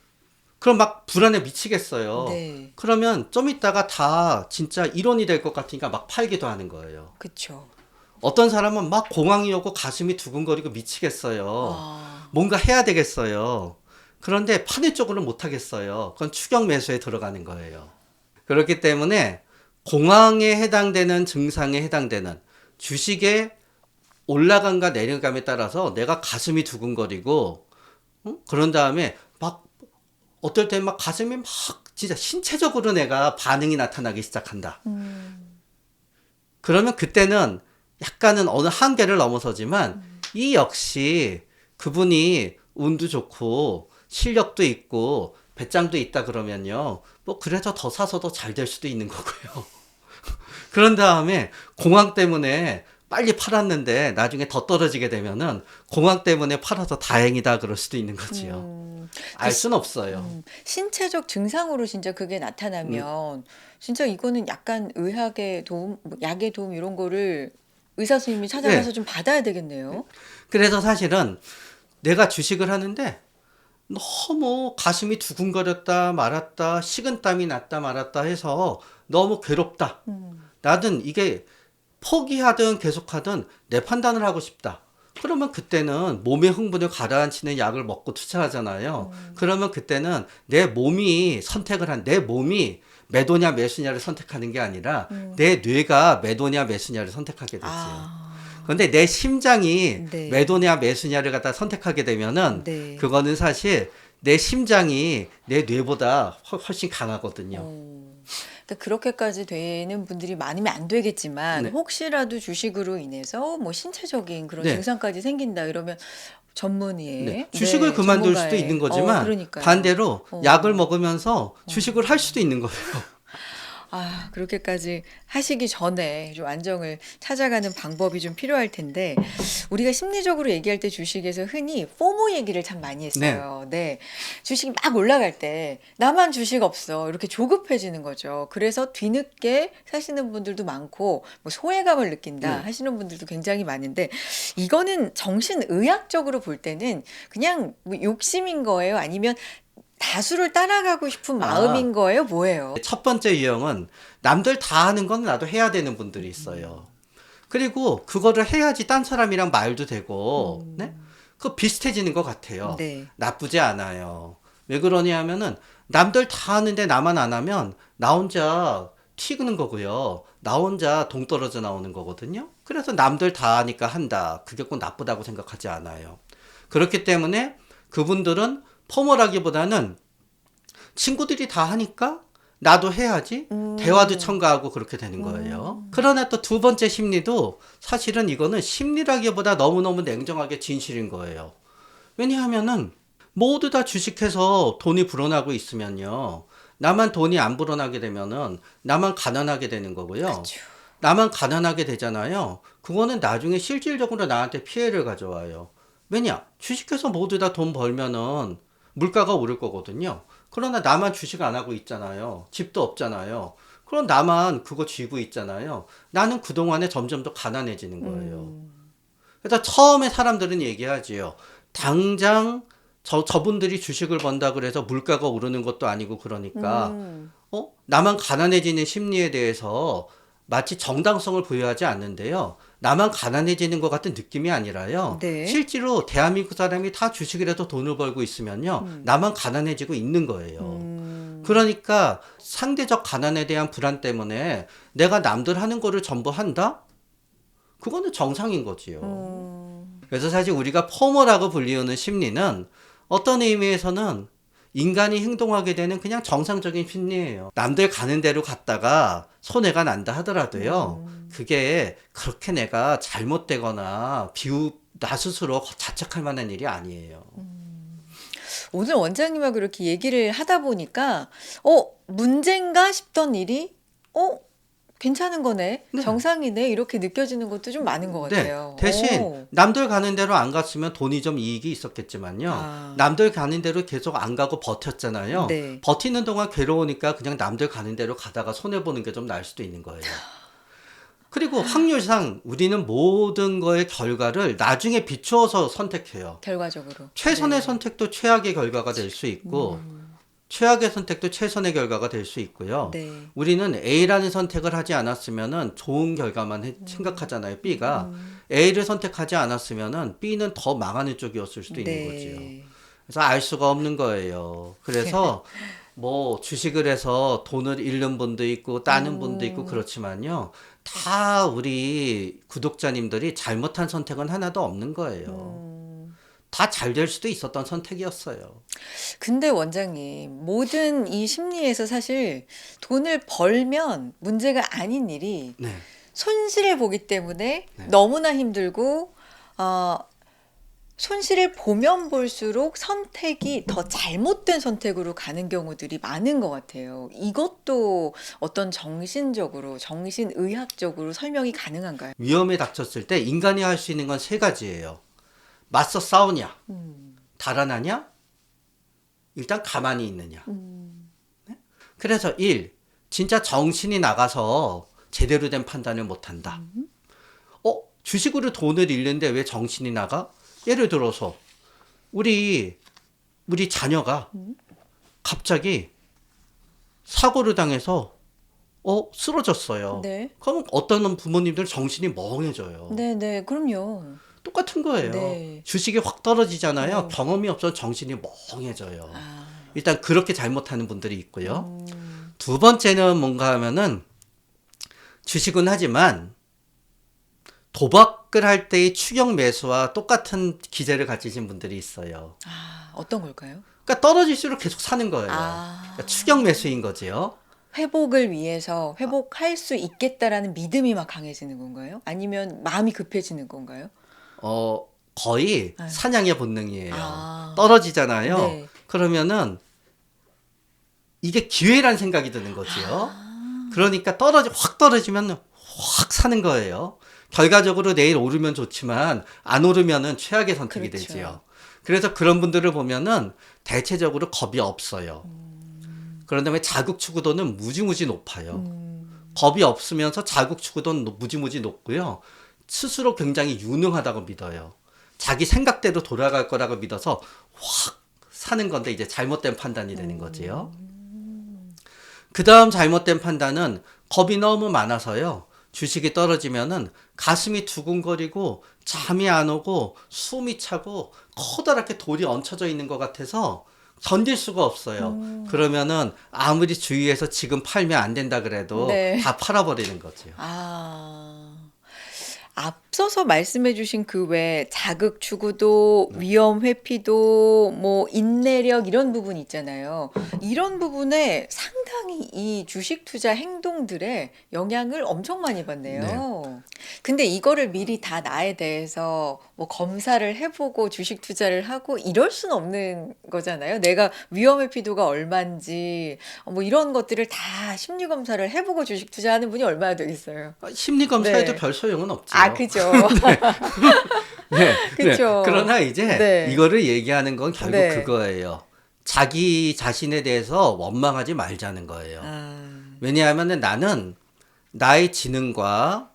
그럼 막 불안에 미치겠어요. 네. 그러면 좀 있다가 다 진짜 일원이 될 것 같으니까 막 팔기도 하는 거예요. 그쵸. 어떤 사람은 막 공황이 오고 가슴이 두근거리고 미치겠어요. 아, 뭔가 해야 되겠어요. 그런데 파는 쪽으로는 못 하겠어요. 그건 추격 매수에 들어가는 거예요. 그렇기 때문에 공황에 해당되는 증상에 해당되는 주식의 올라감과 내려감에 따라서 내가 가슴이 두근거리고 그런 다음에 막 어떨 때 막 가슴이 막 진짜 신체적으로 내가 반응이 나타나기 시작한다. 그러면 그때는 약간은 어느 한계를 넘어서지만 이 역시 그분이 운도 좋고 실력도 있고 배짱도 있다 그러면요. 뭐 그래서 더 사서 더 잘 될 수도 있는 거고요. 그런 다음에 공황 때문에 빨리 팔았는데 나중에 더 떨어지게 되면은 공황 때문에 팔아서 다행이다 그럴 수도 있는 거지요. 알 순 없어요. 신체적 증상으로 진짜 그게 나타나면 진짜 이거는 약간 의학의 도움, 뭐 약의 도움 이런 거를 의사 선생님이 찾아가서 네. 좀 받아야 되겠네요. 그래서 사실은 내가 주식을 하는데 너무 가슴이 두근거렸다 말았다, 식은땀이 났다 말았다 해서 너무 괴롭다. 나는 이게 포기하든 계속하든 내 판단을 하고 싶다. 그러면 그때는 몸의 흥분을 가라앉히는 약을 먹고 투자하잖아요. 그러면 그때는 내 몸이 내 몸이 매도냐 매수냐를 선택하는 게 아니라 내 뇌가 매도냐 매수냐를 선택하게 되지요. 아, 그런데 내 심장이 네. 매도냐 매수냐를 갖다 선택하게 되면은 네. 그거는 사실 내 심장이 내 뇌보다 훨씬 강하거든요. 그러니까 그렇게까지 되는 분들이 많으면 안 되겠지만 네. 혹시라도 주식으로 인해서 뭐 신체적인 그런 네. 증상까지 생긴다 이러면 전문의의 네. 주식을 그만둘 수도 있는 거지만 그러니까요. 반대로 어. 약을 먹으면서 주식을 할 수도 있는 거예요. 아, 그렇게까지 하시기 전에 좀 안정을 찾아가는 방법이 좀 필요할 텐데, 우리가 심리적으로 얘기할 때 주식에서 흔히 포모 얘기를 참 많이 했어요. 네. 주식이 막 올라갈 때, 나만 주식 없어. 이렇게 조급해지는 거죠. 그래서 뒤늦게 사시는 분들도 많고, 뭐 소외감을 느낀다 네. 하시는 분들도 굉장히 많은데, 이거는 정신의학적으로 볼 때는 그냥 뭐 욕심인 거예요? 아니면 다수를 따라가고 싶은 마음인 거예요? 뭐예요? 첫 번째 유형은 남들 다 하는 건 나도 해야 되는 분들이 있어요. 그리고 그거를 해야지 딴 사람이랑 말도 되고, 네? 그 비슷해지는 것 같아요. 네. 나쁘지 않아요. 왜 그러냐 하면은 남들 다 하는데 나만 안 하면 나 혼자 튀는 거고요. 나 혼자 동떨어져 나오는 거거든요. 그래서 남들 다 하니까 한다. 그게 꼭 나쁘다고 생각하지 않아요. 그렇기 때문에 그분들은 포모라기보다는 친구들이 다 하니까 나도 해야지. 대화도 첨가하고 그렇게 되는 거예요. 그러나 또 두 번째 심리도 사실은 이거는 심리라기보다 너무너무 냉정하게 진실인 거예요. 왜냐하면은 모두 다 주식해서 돈이 불어나고 있으면요. 나만 돈이 안 불어나게 되면은 나만 가난하게 되는 거고요. 그렇죠. 나만 가난하게 되잖아요. 그거는 나중에 실질적으로 나한테 피해를 가져와요. 왜냐? 주식해서 모두 다 돈 벌면은 물가가 오를 거거든요. 그러나 나만 주식 안 하고 있잖아요. 집도 없잖아요. 그럼 나만 그거 쥐고 있잖아요. 나는 그동안에 점점 더 가난해지는 거예요. 그래서 처음에 사람들은 얘기하지요. 당장 저분들이 주식을 번다 그래서 물가가 오르는 것도 아니고 그러니까 나만 가난해지는 심리에 대해서 마치 정당성을 부여하지 않는데요. 나만 가난해지는 것 같은 느낌이 아니라요. 네. 실제로 대한민국 사람이 다 주식을 해서 돈을 벌고 있으면요. 나만 가난해지고 있는 거예요. 그러니까 상대적 가난에 대한 불안 때문에 내가 남들 하는 거를 전부 한다? 그거는 정상인 거지요. 그래서 사실 우리가 포모라고 불리우는 심리는 어떤 의미에서는 인간이 행동하게 되는 그냥 정상적인 심리예요. 남들 가는 대로 갔다가 손해가 난다 하더라도요. 그게 그렇게 내가 잘못되거나 나 스스로 자책할 만한 일이 아니에요. 오늘 원장님하고 그렇게 얘기를 하다 보니까 문제인가 싶던 일이 괜찮은 거네. 네. 정상이네. 이렇게 느껴지는 것도 좀 많은 것 같아요. 대신 오. 남들 가는 대로 안 갔으면 돈이 좀 이익이 있었겠지만요. 아. 남들 가는 대로 계속 안 가고 버텼잖아요. 네. 버티는 동안 괴로우니까 그냥 남들 가는 대로 가다가 손해보는 게 좀 나을 수도 있는 거예요. 그리고 확률상 우리는 모든 거의 결과를 나중에 비추어서 선택해요. 결과적으로. 최선의 네. 선택도 최악의 결과가 될 수 있고 최악의 선택도 최선의 결과가 될 수 있고요. 네. 우리는 A라는 선택을 하지 않았으면은 좋은 결과만 생각하잖아요. B가 A를 선택하지 않았으면은 B는 더 망하는 쪽이었을 수도 있는 거지요. 그래서 알 수가 없는 거예요. 그래서 뭐 주식을 해서 돈을 잃는 분도 있고 따는 분도 있고 그렇지만요. 다 우리 구독자님들이 잘못한 선택은 하나도 없는 거예요. 다 잘 될 수도 있었던 선택이었어요. 근데 원장님, 모든 이 심리에서 사실 돈을 벌면 문제가 아닌 일이 네. 손실을 보기 때문에 네. 너무나 힘들고, 손실을 보면 볼수록 선택이 더 잘못된 선택으로 가는 경우들이 많은 것 같아요. 이것도 어떤 정신적으로, 정신의학적으로 설명이 가능한가요? 위험에 닥쳤을 때 인간이 할 수 있는 건 세 가지예요. 맞서 싸우냐? 달아나냐? 일단 가만히 있느냐? 네? 그래서 1. 진짜 정신이 나가서 제대로 된 판단을 못한다. 주식으로 돈을 잃는데 왜 정신이 나가? 예를 들어서 우리 우리 자녀가 음. 갑자기 사고를 당해서 쓰러졌어요. 네. 그럼 어떤 부모님들 정신이 멍해져요. 네네. 그럼요. 똑같은 거예요. 네. 주식이 확 떨어지잖아요. 네. 경험이 없어 정신이 멍해져요. 아. 일단 그렇게 잘못하는 분들이 있고요. 음. 두 번째는 뭔가 하면은 주식은 하지만 도박을 할 때의 추격 매수와 똑같은 기제를 가지신 분들이 있어요. 아, 어떤 걸까요? 그러니까 떨어질수록 계속 사는 거예요. 아. 그러니까 추격 매수인 거지요. 회복을 위해서 회복할 수 있겠다라는 믿음이 막 강해지는 건가요? 아니면 마음이 급해지는 건가요? 거의 네. 사냥의 본능이에요. 아. 떨어지잖아요. 네. 그러면은 이게 기회란 생각이 드는 거지요. 아. 그러니까 확 떨어지면 확 사는 거예요. 결과적으로 내일 오르면 좋지만 안 오르면은 최악의 선택이 그렇죠. 되지요. 그래서 그런 분들을 보면은 대체적으로 겁이 없어요. 그런 다음에 자극 추구도는 무지무지 높아요. 겁이 없으면서 자극 추구도는 무지무지 높고요. 스스로 굉장히 유능하다고 믿어요. 자기 생각대로 돌아갈 거라고 믿어서 확 사는 건데 이제 잘못된 판단이 되는 거지요. 그 다음 잘못된 판단은 겁이 너무 많아서요. 주식이 떨어지면은 가슴이 두근거리고 잠이 안 오고 숨이 차고 커다랗게 돌이 얹혀져 있는 것 같아서 견딜 수가 없어요. 그러면은 아무리 주위에서 지금 팔면 안 된다 그래도 네. 다 팔아버리는 거죠. 아. 앞서서 말씀해 주신 그 외 자극 추구도, 위험 회피도, 뭐 인내력 이런 부분 있잖아요. 이런 부분에 상당히 이 주식 투자 행동들에 영향을 엄청 많이 받네요. 근데 이거를 미리 다 나에 대해서 뭐 검사를 해 보고 주식 투자를 하고 이럴 수는 없는 거잖아요. 내가 위험 회피도가 얼만지 뭐 이런 것들을 다 심리 검사를 해 보고 주식 투자하는 분이 얼마나 되겠어요. 심리 검사에도 네. 별 소용은 없죠. 아, 그죠. 네, 그쵸. 그러나 이제 네. 이거를 얘기하는 건 결국 네. 그거예요. 자기 자신에 대해서 원망하지 말자는 거예요. 아. 왜냐하면 나는 나의 지능과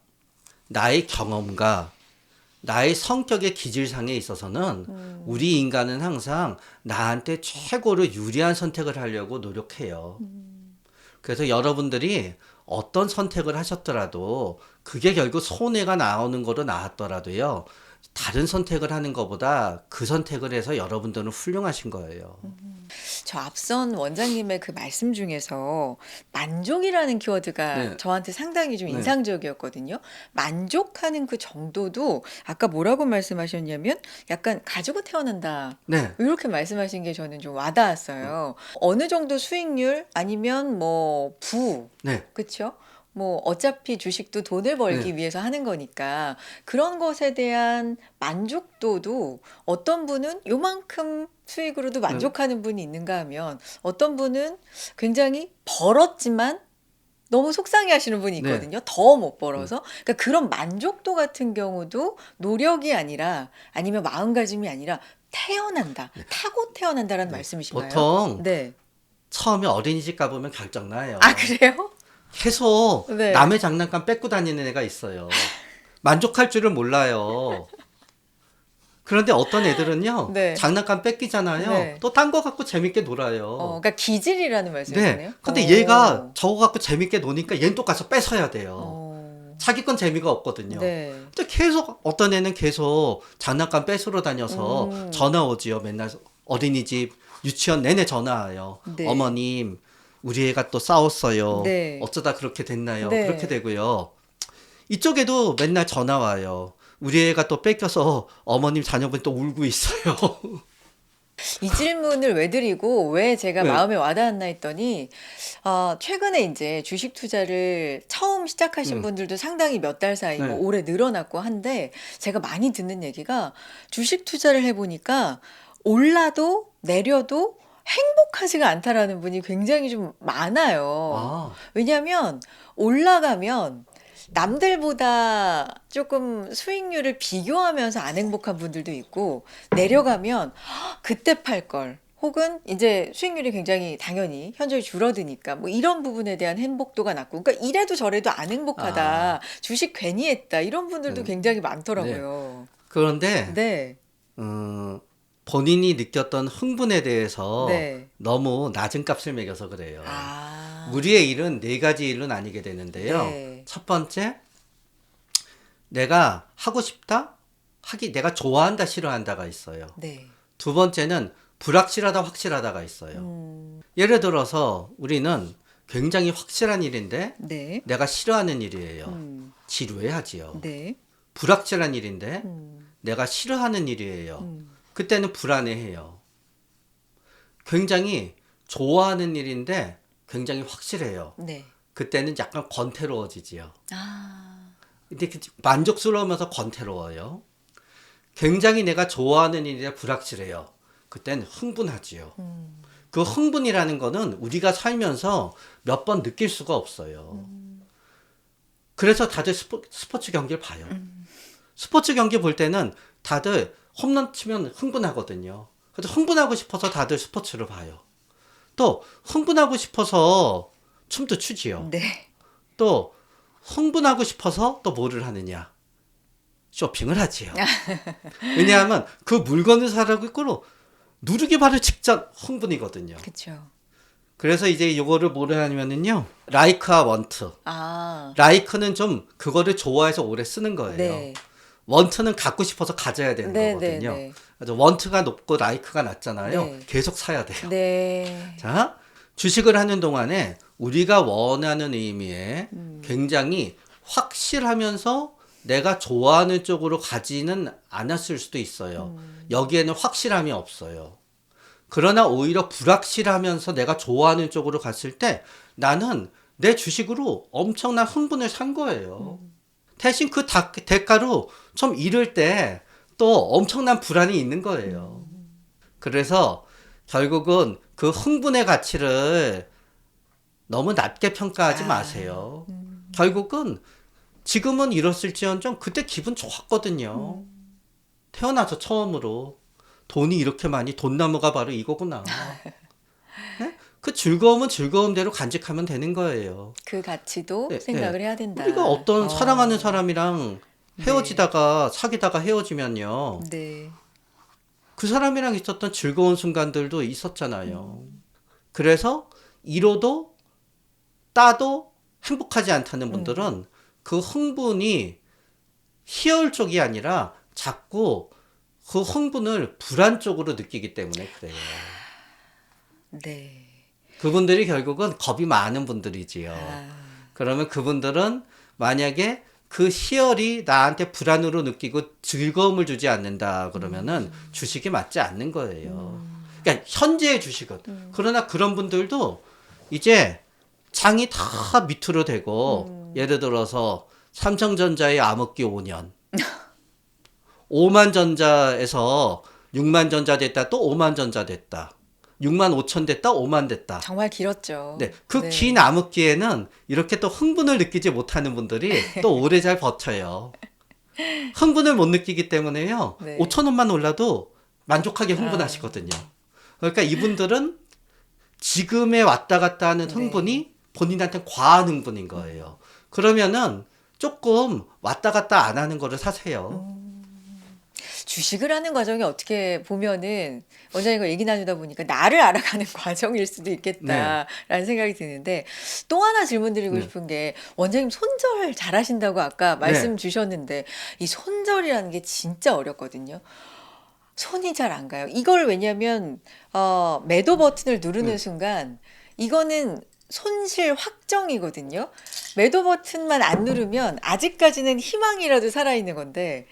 나의 경험과 나의 성격의 기질상에 있어서는 우리 인간은 항상 나한테 최고로 유리한 선택을 하려고 노력해요. 그래서 여러분들이 어떤 선택을 하셨더라도 그게 결국 손해가 나오는 거로 나왔더라도요. 다른 선택을 하는 것보다 그 선택을 해서 여러분들은 훌륭하신 거예요. 저 앞선 원장님의 그 말씀 중에서 만족이라는 키워드가 네. 저한테 상당히 좀 네. 인상적이었거든요. 만족하는 그 정도도 아까 뭐라고 말씀하셨냐면 약간 가지고 태어난다. 네. 이렇게 말씀하신 게 저는 좀 와닿았어요. 어느 정도 수익률 아니면 뭐 네. 그쵸? 뭐 어차피 주식도 돈을 벌기 위해서 하는 거니까 그런 것에 대한 만족도도 어떤 분은 요만큼 수익으로도 만족하는 분이 있는가 하면 어떤 분은 굉장히 벌었지만 너무 속상해 하시는 분이 네. 있거든요. 더 못 벌어서. 그러니까 그런 만족도 같은 경우도 노력이 아니라 아니면 마음가짐이 아니라 태어난다. 타고 태어난다라는 말씀이신가요? 보통 네. 처음에 어린이집 가보면 결정나요. 아, 그래요? 계속 네. 남의 장난감 뺏고 다니는 애가 있어요. 만족할 줄을 몰라요. 그런데 어떤 애들은요, 네. 장난감 뺏기잖아요. 네. 또 딴 거 갖고 재밌게 놀아요. 그러니까 기질이라는 말씀이시네요. 네. 근데 오. 얘가 저거 갖고 재밌게 노니까 얘는 또 가서 뺏어야 돼요. 어. 자기 건 재미가 없거든요. 네. 근데 계속 어떤 애는 계속 장난감 뺏으러 다녀서 전화 오지요. 맨날 어린이집, 유치원 내내 전화 와요. 네. 어머님, 우리 애가 또 싸웠어요. 네. 어쩌다 그렇게 됐나요? 네. 그렇게 되고요. 이쪽에도 맨날 전화 와요. 우리 애가 또 뺏겨서 어머님 자녀분이 또 울고 있어요. 이 질문을 왜 드리고 왜 제가 네. 마음에 와닿았나 했더니 최근에 이제 주식 투자를 처음 시작하신 분들도 상당히 몇 달 사이 네. 뭐 올해 늘어났고 한데 제가 많이 듣는 얘기가 주식 투자를 해보니까 올라도 내려도 행복하지가 않다라는 분이 굉장히 좀 많아요. 아, 왜냐하면 올라가면 남들보다 조금 수익률을 비교하면서 안 행복한 분들도 있고 내려가면 "헉, 그때 팔 걸. 혹은 이제 수익률이 굉장히 당연히 현저히 줄어드니까 뭐 이런 부분에 대한 행복도가 낮고 그러니까 이래도 저래도 안 행복하다. 주식 괜히 했다. 이런 분들도 굉장히 많더라고요. 그런데 네. 본인이 느꼈던 흥분에 대해서 네. 너무 낮은 값을 매겨서 그래요. 아. 우리의 일은 네 가지 일로 나뉘게 되는데요. 네. 첫 번째, 내가 하고 싶다, 내가 좋아한다, 싫어한다가 있어요. 네. 두 번째는 불확실하다, 확실하다가 있어요. 예를 들어서 우리는 굉장히 확실한 일인데 네. 내가 싫어하는 일이에요. 음. 지루해하지요. 네. 불확실한 일인데 음. 내가 싫어하는 일이에요. 음. 그때는 불안해해요. 굉장히 좋아하는 일인데 굉장히 확실해요. 네. 그때는 약간 권태로워지지요. 아. 근데 만족스러우면서 권태로워요. 굉장히 내가 좋아하는 일이라 불확실해요. 그땐 흥분하지요. 그 흥분이라는 거는 우리가 살면서 몇 번 느낄 수가 없어요. 그래서 다들 스포츠 경기를 봐요. 스포츠 경기 볼 때는 다들 홈런 치면 흥분하거든요. 그래서 흥분하고 싶어서 다들 스포츠를 봐요. 또 흥분하고 싶어서 춤도 추지요. 네. 또 흥분하고 싶어서 또 뭐를 하느냐? 쇼핑을 하지요. 왜냐하면 그 물건을 사라고 꼴로 누르기 바로 직전 흥분이거든요. 그렇죠. 그래서 이제 요거를 뭐를 하냐면요. 라이크와 원트. 아. 라이크는 좀 그거를 좋아해서 오래 쓰는 거예요. 네. 원트는 갖고 싶어서 가져야 되는 네, 거거든요. 네, 네. 그래서 원트가 높고 라이크가 낮잖아요. 네. 계속 사야 돼요. 네. 자, 주식을 하는 동안에 우리가 원하는 의미에 굉장히 확실하면서 내가 좋아하는 쪽으로 가지는 않았을 수도 있어요. 여기에는 확실함이 없어요. 그러나 오히려 불확실하면서 내가 좋아하는 쪽으로 갔을 때 나는 내 주식으로 엄청난 흥분을 산 거예요. 대신 그 대가로 좀 잃을 때 또 엄청난 불안이 있는 거예요. 그래서 결국은 그 흥분의 가치를 너무 낮게 평가하지 마세요. 결국은 지금은 잃었을지언정 그때 기분 좋았거든요. 태어나서 처음으로 돈이 이렇게 많이 돈나무가 바로 이거구나. 네? 그 즐거움은 즐거움대로 간직하면 되는 거예요. 그 가치도 네, 생각을 네. 해야 된다. 우리가 어떤 사랑하는 사람이랑 헤어지다가 사귀다가 헤어지면요. 네. 그 사람이랑 있었던 즐거운 순간들도 있었잖아요. 그래서 이뤄도 따도 행복하지 않다는 분들은 그 흥분이 희열 쪽이 아니라 자꾸 그 흥분을 불안 쪽으로 느끼기 때문에 그래요. 네. 그분들이 결국은 겁이 많은 분들이지요. 그러면 그분들은 만약에 그 희열이 나한테 불안으로 느끼고 즐거움을 주지 않는다 그러면은 주식이 맞지 않는 거예요. 그러니까 현재의 주식은. 그러나 그런 분들도 이제 장이 다 밑으로 되고 예를 들어서 삼성전자의 암흑기 5년 5만 전자에서 6만 전자 됐다 또 5만 전자 됐다 6만 5천 됐다 5만 됐다. 정말 길었죠. 네, 그 긴 암흑기에는 이렇게 또 흥분을 느끼지 못하는 분들이 또 오래 잘 버텨요. 흥분을 못 느끼기 때문에요. 네. 5천 원만 올라도 만족하게 흥분하시거든요. 그러니까 이분들은 지금에 왔다 갔다 하는 흥분이 본인한테 과한 흥분인 거예요. 그러면은 조금 왔다 갔다 안 하는 거를 사세요. 주식을 하는 과정이 어떻게 보면은 원장님과 얘기 나누다 보니까 나를 알아가는 과정일 수도 있겠다라는 생각이 드는데 또 하나 질문 드리고 싶은 게 원장님 손절 잘하신다고 아까 말씀 주셨는데 이 손절이라는 게 진짜 어렵거든요. 손이 잘 안 가요. 이걸 왜냐면 매도 버튼을 누르는 순간 이거는 손실 확정이거든요. 매도 버튼만 안 누르면 아직까지는 희망이라도 살아있는 건데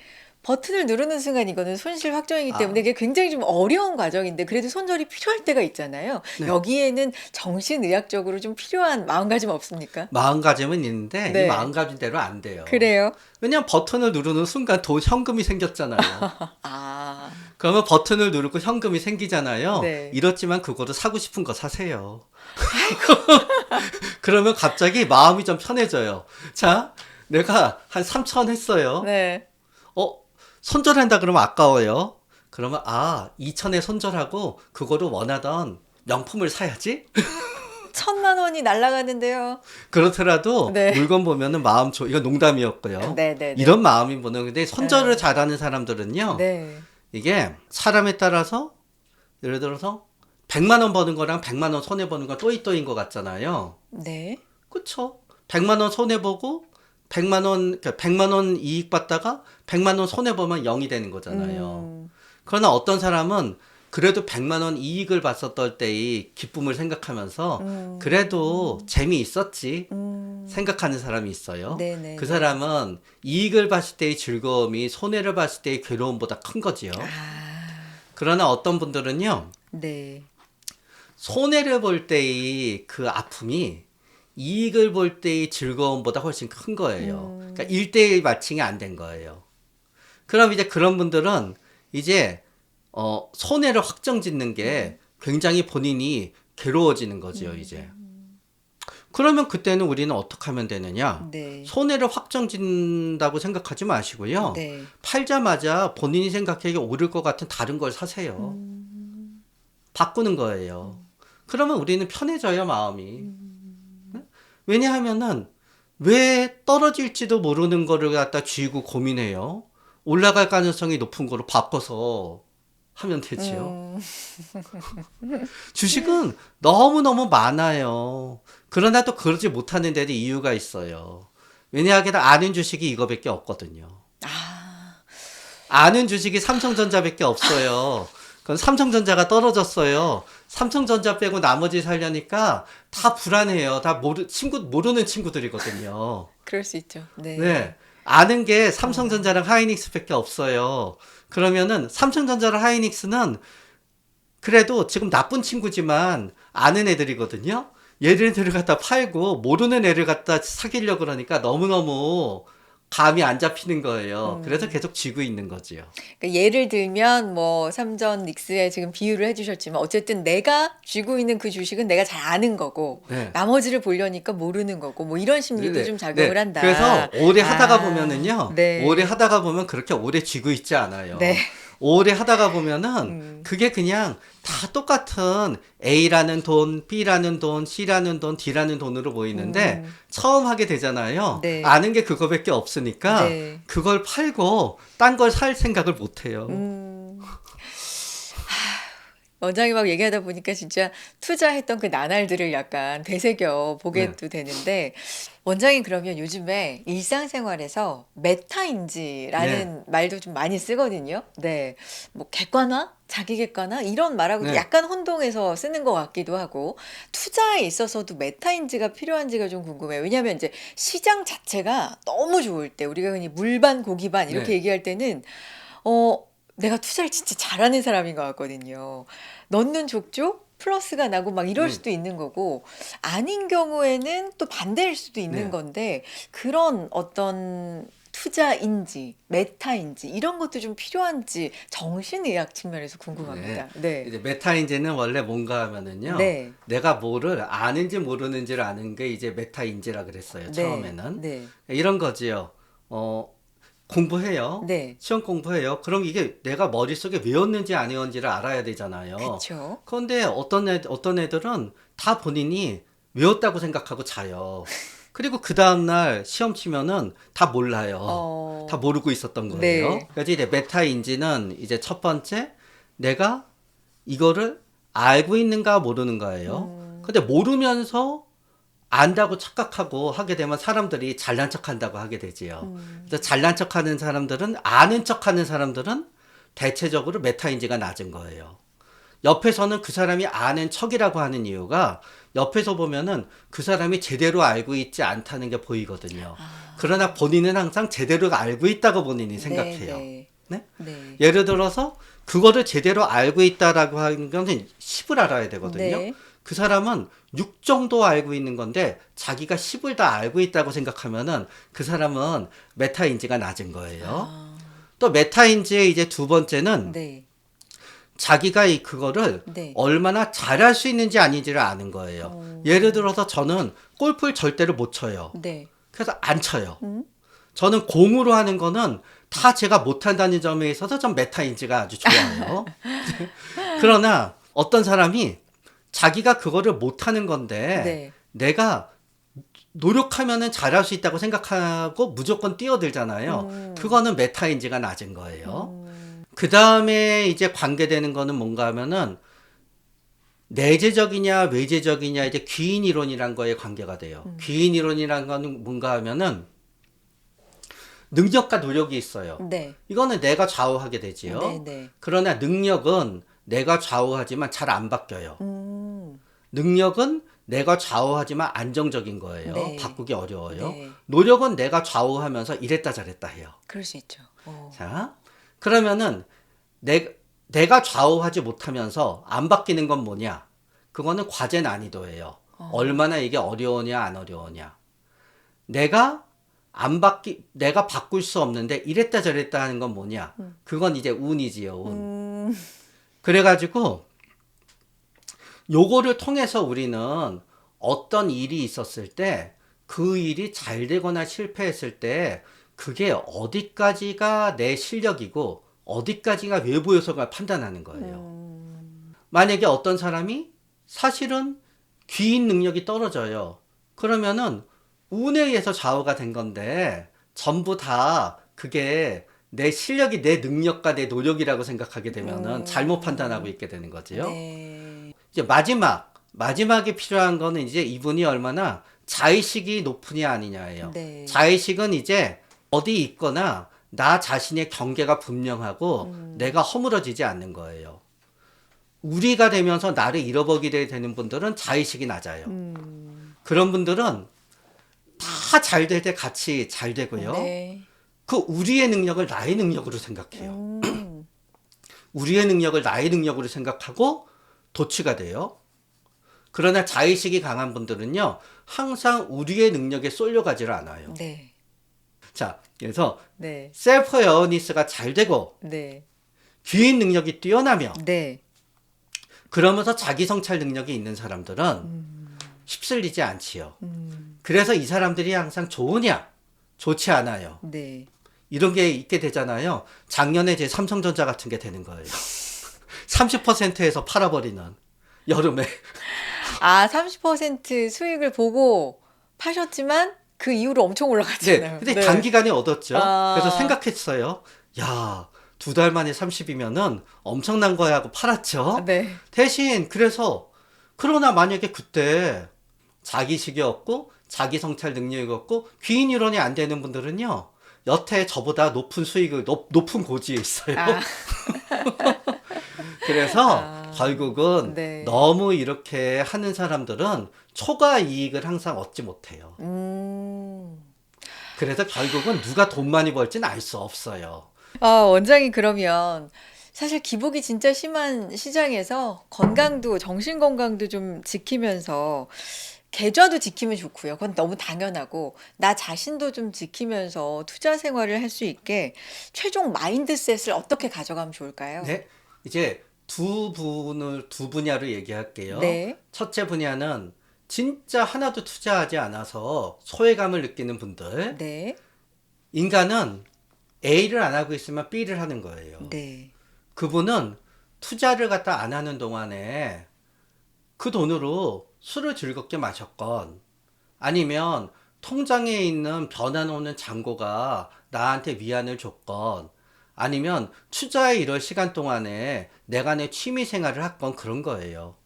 버튼을 누르는 순간 이거는 손실 확정이기 때문에 이게 굉장히 좀 어려운 과정인데 그래도 손절이 필요할 때가 있잖아요. 네. 여기에는 정신의학적으로 좀 필요한 마음가짐 없습니까? 마음가짐은 있는데 네. 이 마음가짐대로 안 돼요. 그래요? 왜냐면 버튼을 누르는 순간 현금이 생겼잖아요. 아, 그러면 버튼을 누르고 현금이 생기잖아요. 네. 이렇지만 그거를 사고 싶은 거 사세요. 그러면 갑자기 마음이 좀 편해져요. 자, 내가 한 3천 했어요. 네. 손절한다 그러면 아까워요. 그러면 2천에 손절하고 그거를 원하던 명품을 사야지. 1,000만 원이 날아가는데요. 그렇더라도 네. 물건 보면은 이거 농담이었고요. 네, 네, 네. 이런 마음이 보는 건데 손절을 잘하는 사람들은요. 네. 이게 사람에 따라서 예를 들어서 100만 원 버는 거랑 100만 원 손해 보는 건 또이또이인 것 같잖아요. 네. 그쵸? 100만 원 손해 보고 100만 원, 그러니까 100만 원 이익 받다가 100만 원 손해 보면 0이 되는 거잖아요. 음, 그러나 어떤 사람은 그래도 100만 원 이익을 봤었던 때의 기쁨을 생각하면서 그래도 재미있었지 생각하는 사람이 있어요. 네네. 그 사람은 이익을 봤을 때의 즐거움이 손해를 봤을 때의 괴로움보다 큰 거지요. 아, 그러나 어떤 분들은요, 네. 손해를 볼 때의 그 아픔이 이익을 볼 때의 즐거움보다 훨씬 큰 거예요. 그러니까 1대1 마칭이 안 된 거예요. 그럼 이제 그런 분들은 이제 손해를 확정 짓는 게 굉장히 본인이 괴로워지는 거지요, 이제. 그러면 그때는 우리는 어떻게 하면 되느냐? 네. 손해를 확정 짓는다고 생각하지 마시고요. 네. 팔자마자 본인이 생각하기에 오를 것 같은 다른 걸 사세요. 바꾸는 거예요. 그러면 우리는 편해져요, 마음이. 왜냐하면은 왜 떨어질지도 모르는 거를 갖다 쥐고 고민해요. 올라갈 가능성이 높은 거로 바꿔서 하면 되지요. 주식은 너무너무 많아요. 그러나 또 그러지 못하는 데도 이유가 있어요. 왜냐하면 아는 주식이 이거밖에 없거든요. 아, 아는 주식이 삼성전자밖에 없어요. 그건 삼성전자가 떨어졌어요. 삼성전자 빼고 나머지 살려니까 다 불안해요. 다 모르는 친구들이거든요. 그럴 수 있죠. 네. 네. 아는 게 삼성전자랑 하이닉스밖에 없어요. 그러면은 삼성전자랑 하이닉스는 그래도 지금 나쁜 친구지만 아는 애들이거든요. 얘네들을 갖다 팔고 모르는 애를 갖다 사귀려고 그러니까 너무너무 감이 안 잡히는 거예요. 그래서 계속 쥐고 있는 거지요. 그러니까 예를 들면 뭐 삼전 닉스에 지금 비유를 해주셨지만 어쨌든 내가 쥐고 있는 그 주식은 내가 잘 아는 거고 네. 나머지를 보려니까 모르는 거고 뭐 이런 심리도 네, 좀 작용을 네. 한다. 그래서 오래 하다가 아, 보면은요. 네. 오래 하다가 보면 그렇게 오래 쥐고 있지 않아요. 네. 오래 하다가 보면은 그게 그냥 다 똑같은 A라는 돈, B라는 돈, C라는 돈, D라는 돈으로 보이는데 처음 하게 되잖아요. 네. 아는 게 그거밖에 없으니까 네. 그걸 팔고 딴 걸 살 생각을 못 해요. 원장이 막 얘기하다 보니까 진짜 투자했던 그 나날들을 약간 되새겨 보게 또 되는데 원장님 그러면 요즘에 일상생활에서 메타인지라는 말도 좀 많이 쓰거든요. 네. 뭐 객관화? 자기 객관화? 이런 말하고도 네. 약간 혼동해서 쓰는 것 같기도 하고 투자에 있어서도 메타인지가 필요한지가 좀 궁금해요. 왜냐하면 이제 시장 자체가 너무 좋을 때 우리가 흔히 물반 고기반 이렇게 네. 얘기할 때는 내가 투자를 진짜 잘하는 사람인 것 같거든요. 넣는 족족 플러스가 나고 막 이럴 수도 있는 거고 아닌 경우에는 또 반대일 수도 있는 네. 건데 그런 어떤 투자인지 메타인지 이런 것도 좀 필요한지 정신의학 측면에서 궁금합니다. 네. 이제 메타인지는 원래 뭔가 하면은요. 네. 내가 뭐를 아는지 모르는지를 아는 게 이제 메타인지라 그랬어요. 네. 처음에는. 네. 이런 거지요. 공부해요. 네. 시험 공부해요. 그럼 이게 내가 머릿속에 외웠는지 안 외웠는지를 알아야 되잖아요. 그렇죠. 그런데 어떤 애들은 다 본인이 외웠다고 생각하고 자요. 그리고 그 다음날 시험 치면은 다 몰라요. 다 모르고 있었던 거예요. 네. 그래서 이제 메타인지는 이제 첫 번째 내가 이거를 알고 있는가 모르는가예요. 근데 모르면서 안다고 착각하고 하게 되면 사람들이 잘난 척한다고 하게 되지요. 그래서 잘난 척하는 사람들은 아는 척하는 사람들은 대체적으로 메타인지가 낮은 거예요. 옆에서는 그 사람이 아는 척이라고 하는 이유가 옆에서 보면은 그 사람이 제대로 알고 있지 않다는 게 보이거든요. 그러나 본인은 항상 제대로 알고 있다고 본인이 생각해요. 네. 네? 네. 예를 들어서 그거를 제대로 알고 있다라고 하는 건 10을 알아야 되거든요. 네. 그 사람은 6 정도 알고 있는 건데 자기가 10을 다 알고 있다고 생각하면은 그 사람은 메타인지가 낮은 거예요. 또 메타인지의 이제 두 번째는 네. 자기가 그거를 네. 얼마나 잘할 수 있는지 아닌지를 아는 거예요. 예를 들어서 저는 골프를 절대로 못 쳐요. 네. 그래서 안 쳐요. 저는 공으로 하는 거는 다 제가 못한다는 점에 있어서 전 메타인지가 아주 좋아요. 그러나 어떤 사람이 자기가 그거를 못하는 건데 네. 내가 노력하면은 잘할 수 있다고 생각하고 무조건 뛰어들잖아요. 그거는 메타인지가 낮은 거예요. 그 다음에 이제 관계되는 거는 뭔가 하면은 내재적이냐 외재적이냐 이제 귀인 이론이란 거에 관계가 돼요. 귀인 이론이란 거는 뭔가 하면은 능력과 노력이 있어요. 네. 이거는 내가 좌우하게 되지요. 네, 네. 그러나 능력은 내가 좌우하지만 잘 안 바뀌어요. 능력은 내가 좌우하지만 안정적인 거예요. 네. 바꾸기 어려워요. 네. 노력은 내가 좌우하면서 이랬다 저랬다 해요. 그럴 수 있죠. 자, 그러면은 내가 좌우하지 못하면서 안 바뀌는 건 뭐냐? 그거는 과제 난이도예요. 얼마나 이게 어려우냐 안 어려우냐. 내가 바꿀 수 없는데 이랬다 저랬다 하는 건 뭐냐? 그건 이제 운이지요, 운. 그래가지고 요거를 통해서 우리는 어떤 일이 있었을 때 그 일이 잘 되거나 실패했을 때 그게 어디까지가 내 실력이고 어디까지가 외부 요소가 판단하는 거예요. 만약에 어떤 사람이 사실은 귀인 능력이 떨어져요. 그러면은 운에 의해서 좌우가 된 건데 전부 다 그게 내 실력이 내 능력과 내 노력이라고 생각하게 되면은 잘못 판단하고 있게 되는 거지요. 네. 이제 마지막에 필요한 거는 이제 이분이 얼마나 자의식이 높으냐 아니냐예요. 네. 자의식은 이제 어디 있거나 나 자신의 경계가 분명하고 내가 허물어지지 않는 거예요. 우리가 되면서 나를 잃어버리게 되는 분들은 자의식이 낮아요. 그런 분들은 다 잘 될 때 같이 잘 되고요. 네. 그 우리의 능력을 나의 능력으로 생각해요. 우리의 능력을 나의 능력으로 생각하고 도취가 돼요. 그러나 자의식이 강한 분들은요, 항상 우리의 능력에 쏠려가지를 않아요. 네. 자, 그래서 네. 셀프 어워니스가 잘 되고 네. 귀인 능력이 뛰어나며 네. 그러면서 자기 성찰 능력이 있는 사람들은 휩쓸리지 않지요. 그래서 이 사람들이 항상 좋으냐? 좋지 않아요. 네. 이런 게 있게 되잖아요. 작년에 제 삼성전자 같은 게 되는 거예요. 30%에서 팔아버리는 여름에. 아, 30% 수익을 보고 파셨지만 그 이후로 엄청 네, 올라갔잖아요. 근데 단기간에 얻었죠. 아. 그래서 생각했어요. 야, 2달 만에 30이면은 엄청난 거야 하고 팔았죠. 네. 대신 그러나 만약에 그때 자기식이 없고 자기 성찰 능력이 없고 귀인 이론이 안 되는 분들은요. 여태 저보다 높은 수익을 높은 고지에 있어요. 아. 그래서 결국은 네. 너무 이렇게 하는 사람들은 초과 이익을 항상 얻지 못해요. 그래서 결국은 누가 돈 많이 벌지는 알 수 없어요. 원장이 그러면 사실 기복이 진짜 심한 시장에서 건강도, 정신 건강도 좀 지키면서 계좌도 지키면 좋고요. 그건 너무 당연하고 나 자신도 좀 지키면서 투자 생활을 할 수 있게 최종 마인드셋을 어떻게 가져가면 좋을까요? 네, 이제 두 분야로 얘기할게요. 네. 첫째 분야는 진짜 하나도 투자하지 않아서 소외감을 느끼는 분들. 네. 인간은 A를 안 하고 있으면 B를 하는 거예요. 네. 그분은 투자를 갖다 안 하는 동안에 그 돈으로 술을 즐겁게 마셨건 아니면 통장에 있는 변화놓는 잔고가 나한테 위안을 줬건 아니면 투자에 이럴 시간 동안에 내가 내 취미 생활을 했건 그런 거예요.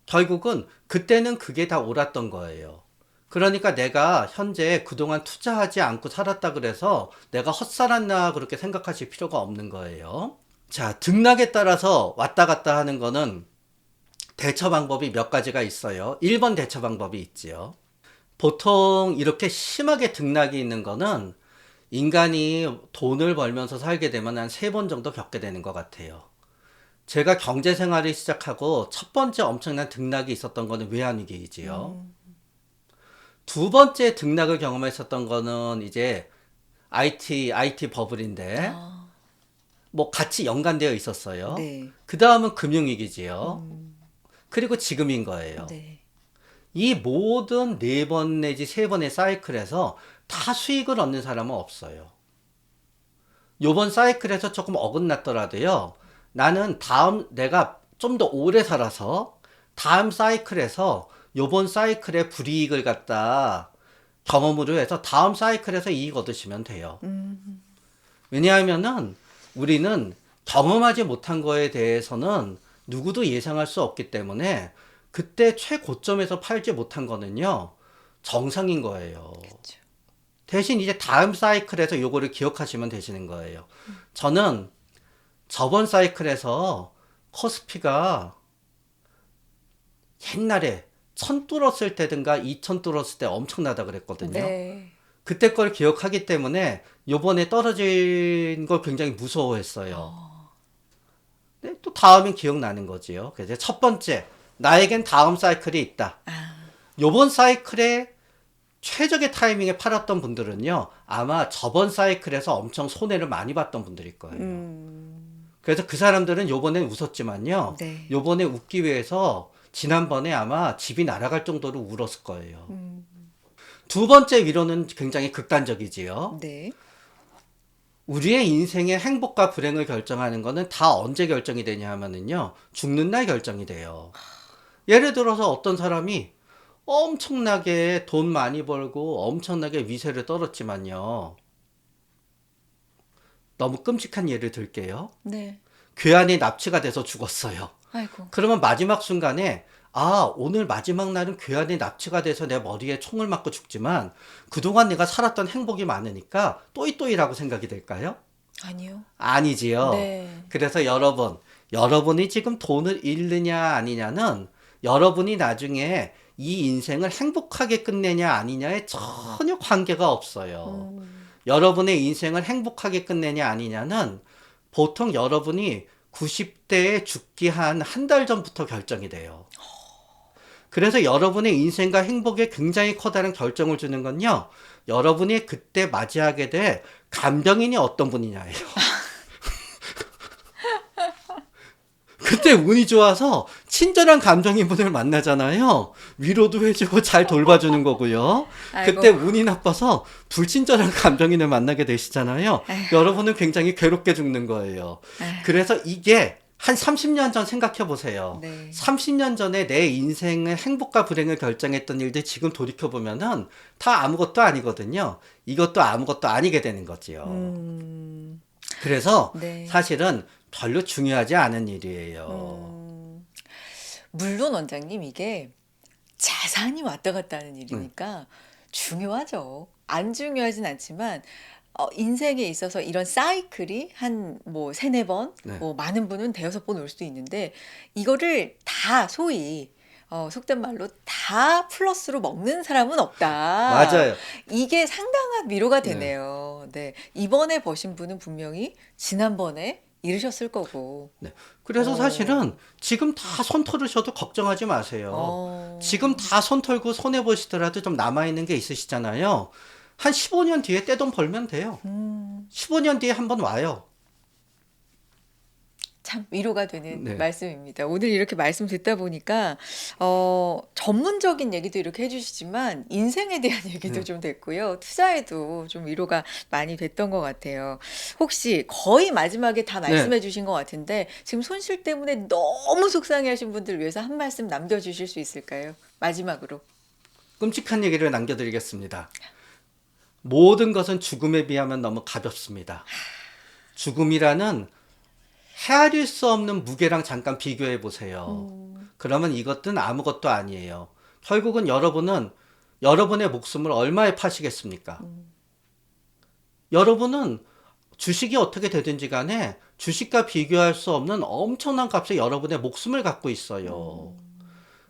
결국은 그때는 그게 다 옳았던 거예요. 그러니까 내가 현재 그동안 투자하지 않고 살았다 그래서 내가 헛살았나 그렇게 생각하실 필요가 없는 거예요. 자, 등락에 따라서 왔다 갔다 하는 거는 대처 방법이 몇 가지가 있어요. 1번 대처 방법이 있지요. 보통 이렇게 심하게 등락이 있는 거는 인간이 돈을 벌면서 살게 되면 한 3번 정도 겪게 되는 것 같아요. 제가 경제 생활을 시작하고 첫 번째 엄청난 등락이 있었던 거는 외환위기이지요. 두 번째 등락을 경험했었던 거는 이제 IT 버블인데 뭐 같이 연관되어 있었어요. 네. 그 다음은 금융위기지요. 그리고 지금인 거예요. 네. 이 모든 4번 내지 3번의 사이클에서 다 수익을 얻는 사람은 없어요. 요번 사이클에서 조금 어긋났더라도요. 나는 내가 좀 더 오래 살아서 다음 사이클에서 요번 사이클의 불이익을 갖다 경험으로 해서 다음 사이클에서 이익 얻으시면 돼요. 왜냐하면은 우리는 경험하지 못한 거에 대해서는 누구도 예상할 수 없기 때문에 그때 최고점에서 팔지 못한 거는요, 정상인 거예요. 그쵸. 대신 이제 다음 사이클에서 요거를 기억하시면 되시는 거예요. 저는 저번 사이클에서 코스피가 옛날에 1000 뚫었을 때든가 2000 뚫었을 때 엄청나다 그랬거든요. 네. 그때 걸 기억하기 때문에 요번에 떨어진 걸 굉장히 무서워했어요. 네, 또 다음엔 기억나는 거지요. 그래서 첫 번째, 나에겐 다음 사이클이 있다. 아, 요번 사이클에 최적의 타이밍에 팔았던 분들은요, 아마 저번 사이클에서 엄청 손해를 많이 봤던 분들일 거예요. 그래서 그 사람들은 요번엔 웃었지만요, 네. 요번에 웃기 위해서 지난번에 아마 집이 날아갈 정도로 울었을 거예요. 두 번째 위로는 굉장히 극단적이지요. 네. 우리의 인생의 행복과 불행을 결정하는 거는 다 언제 결정이 되냐 하면은요, 죽는 날 결정이 돼요. 예를 들어서 어떤 사람이 엄청나게 돈 많이 벌고 엄청나게 위세를 떨었지만요, 너무 끔찍한 예를 들게요. 네. 괴한에 납치가 돼서 죽었어요. 아이고. 그러면 마지막 순간에, 아, 오늘 마지막 날은 괴한에 납치가 돼서 내 머리에 총을 맞고 죽지만 그동안 내가 살았던 행복이 많으니까 또이또이라고 생각이 될까요? 아니요. 아니지요. 네. 그래서 여러분이 지금 돈을 잃느냐 아니냐는 여러분이 나중에 이 인생을 행복하게 끝내냐 아니냐에 전혀 관계가 없어요. 여러분의 인생을 행복하게 끝내냐 아니냐는 보통 여러분이 90대에 죽기 한 달 전부터 결정이 돼요. 그래서 여러분의 인생과 행복에 굉장히 커다란 결정을 주는 건요, 여러분이 그때 맞이하게 될 간병인이 어떤 분이냐예요. 그때 운이 좋아서 친절한 감정인분을 만나잖아요. 위로도 해주고 잘 돌봐주는 거고요. 아이고. 그때 운이 나빠서 불친절한 감정인을 만나게 되시잖아요. 아이고. 여러분은 굉장히 괴롭게 죽는 거예요. 아이고. 그래서 이게 한 30년 전 생각해 보세요. 네. 30년 전에 내 인생의 행복과 불행을 결정했던 일들 지금 돌이켜 보면은 다 아무것도 아니거든요. 이것도 아무것도 아니게 되는 거지요. 그래서 네. 사실은 별로 중요하지 않은 일이에요. 물론 원장님 이게 자산이 왔다 갔다 하는 일이니까 중요하죠. 안 중요하진 않지만 인생에 있어서 이런 사이클이 한 뭐 세네 번, 네. 뭐 많은 분은 대여섯 번 올 수도 있는데 이거를 다 소위 속된 말로 다 플러스로 먹는 사람은 없다. 맞아요. 이게 상당한 위로가 되네요. 네. 이번에 버신 분은 분명히 지난번에 잃으셨을 거고. 네. 그래서 어. 사실은 지금 다 손 털으셔도 걱정하지 마세요. 어. 지금 다 손 털고 손해 보시더라도 좀 남아있는 게 있으시잖아요. 한 15년 뒤에 떼돈 벌면 돼요. 15년 뒤에 한번 와요. 참 위로가 되는 네. 말씀입니다. 오늘 이렇게 말씀 듣다 보니까 전문적인 얘기도 이렇게 해주시지만 인생에 대한 얘기도 네. 좀 됐고요. 투자에도 좀 위로가 많이 됐던 것 같아요. 혹시 거의 마지막에 다 말씀해 주신 것 같은데 지금 손실 때문에 너무 속상해하신 분들 위해서 한 말씀 남겨주실 수 있을까요? 마지막으로. 끔찍한 얘기를 남겨드리겠습니다. 모든 것은 죽음에 비하면 너무 가볍습니다. 죽음이라는 헤아릴 수 없는 무게랑 잠깐 비교해 보세요. 그러면 이것은 아무것도 아니에요. 결국은 여러분은 여러분의 목숨을 얼마에 파시겠습니까? 여러분은 주식이 어떻게 되든지 간에 주식과 비교할 수 없는 엄청난 값의 여러분의 목숨을 갖고 있어요.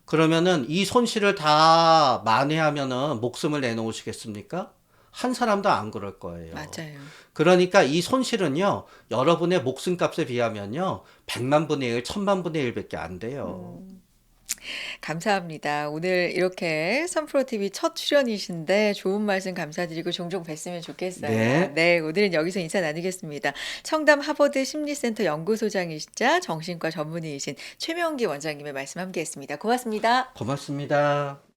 그러면은 이 손실을 다 만회하면은 목숨을 내놓으시겠습니까? 한 사람도 안 그럴 거예요. 맞아요. 그러니까 이 손실은요, 여러분의 목숨값에 비하면요, 100만 분의 1, 1000만 분의 1밖에 안 돼요. 감사합니다. 오늘 이렇게 선프로TV 첫 출연이신데 좋은 말씀 감사드리고 종종 뵀으면 좋겠어요. 네. 네, 오늘은 여기서 인사 나누겠습니다. 청담 하버드 심리센터 연구소장이시자 정신과 전문의이신 최명기 원장님의 말씀 함께했습니다. 고맙습니다. 고맙습니다.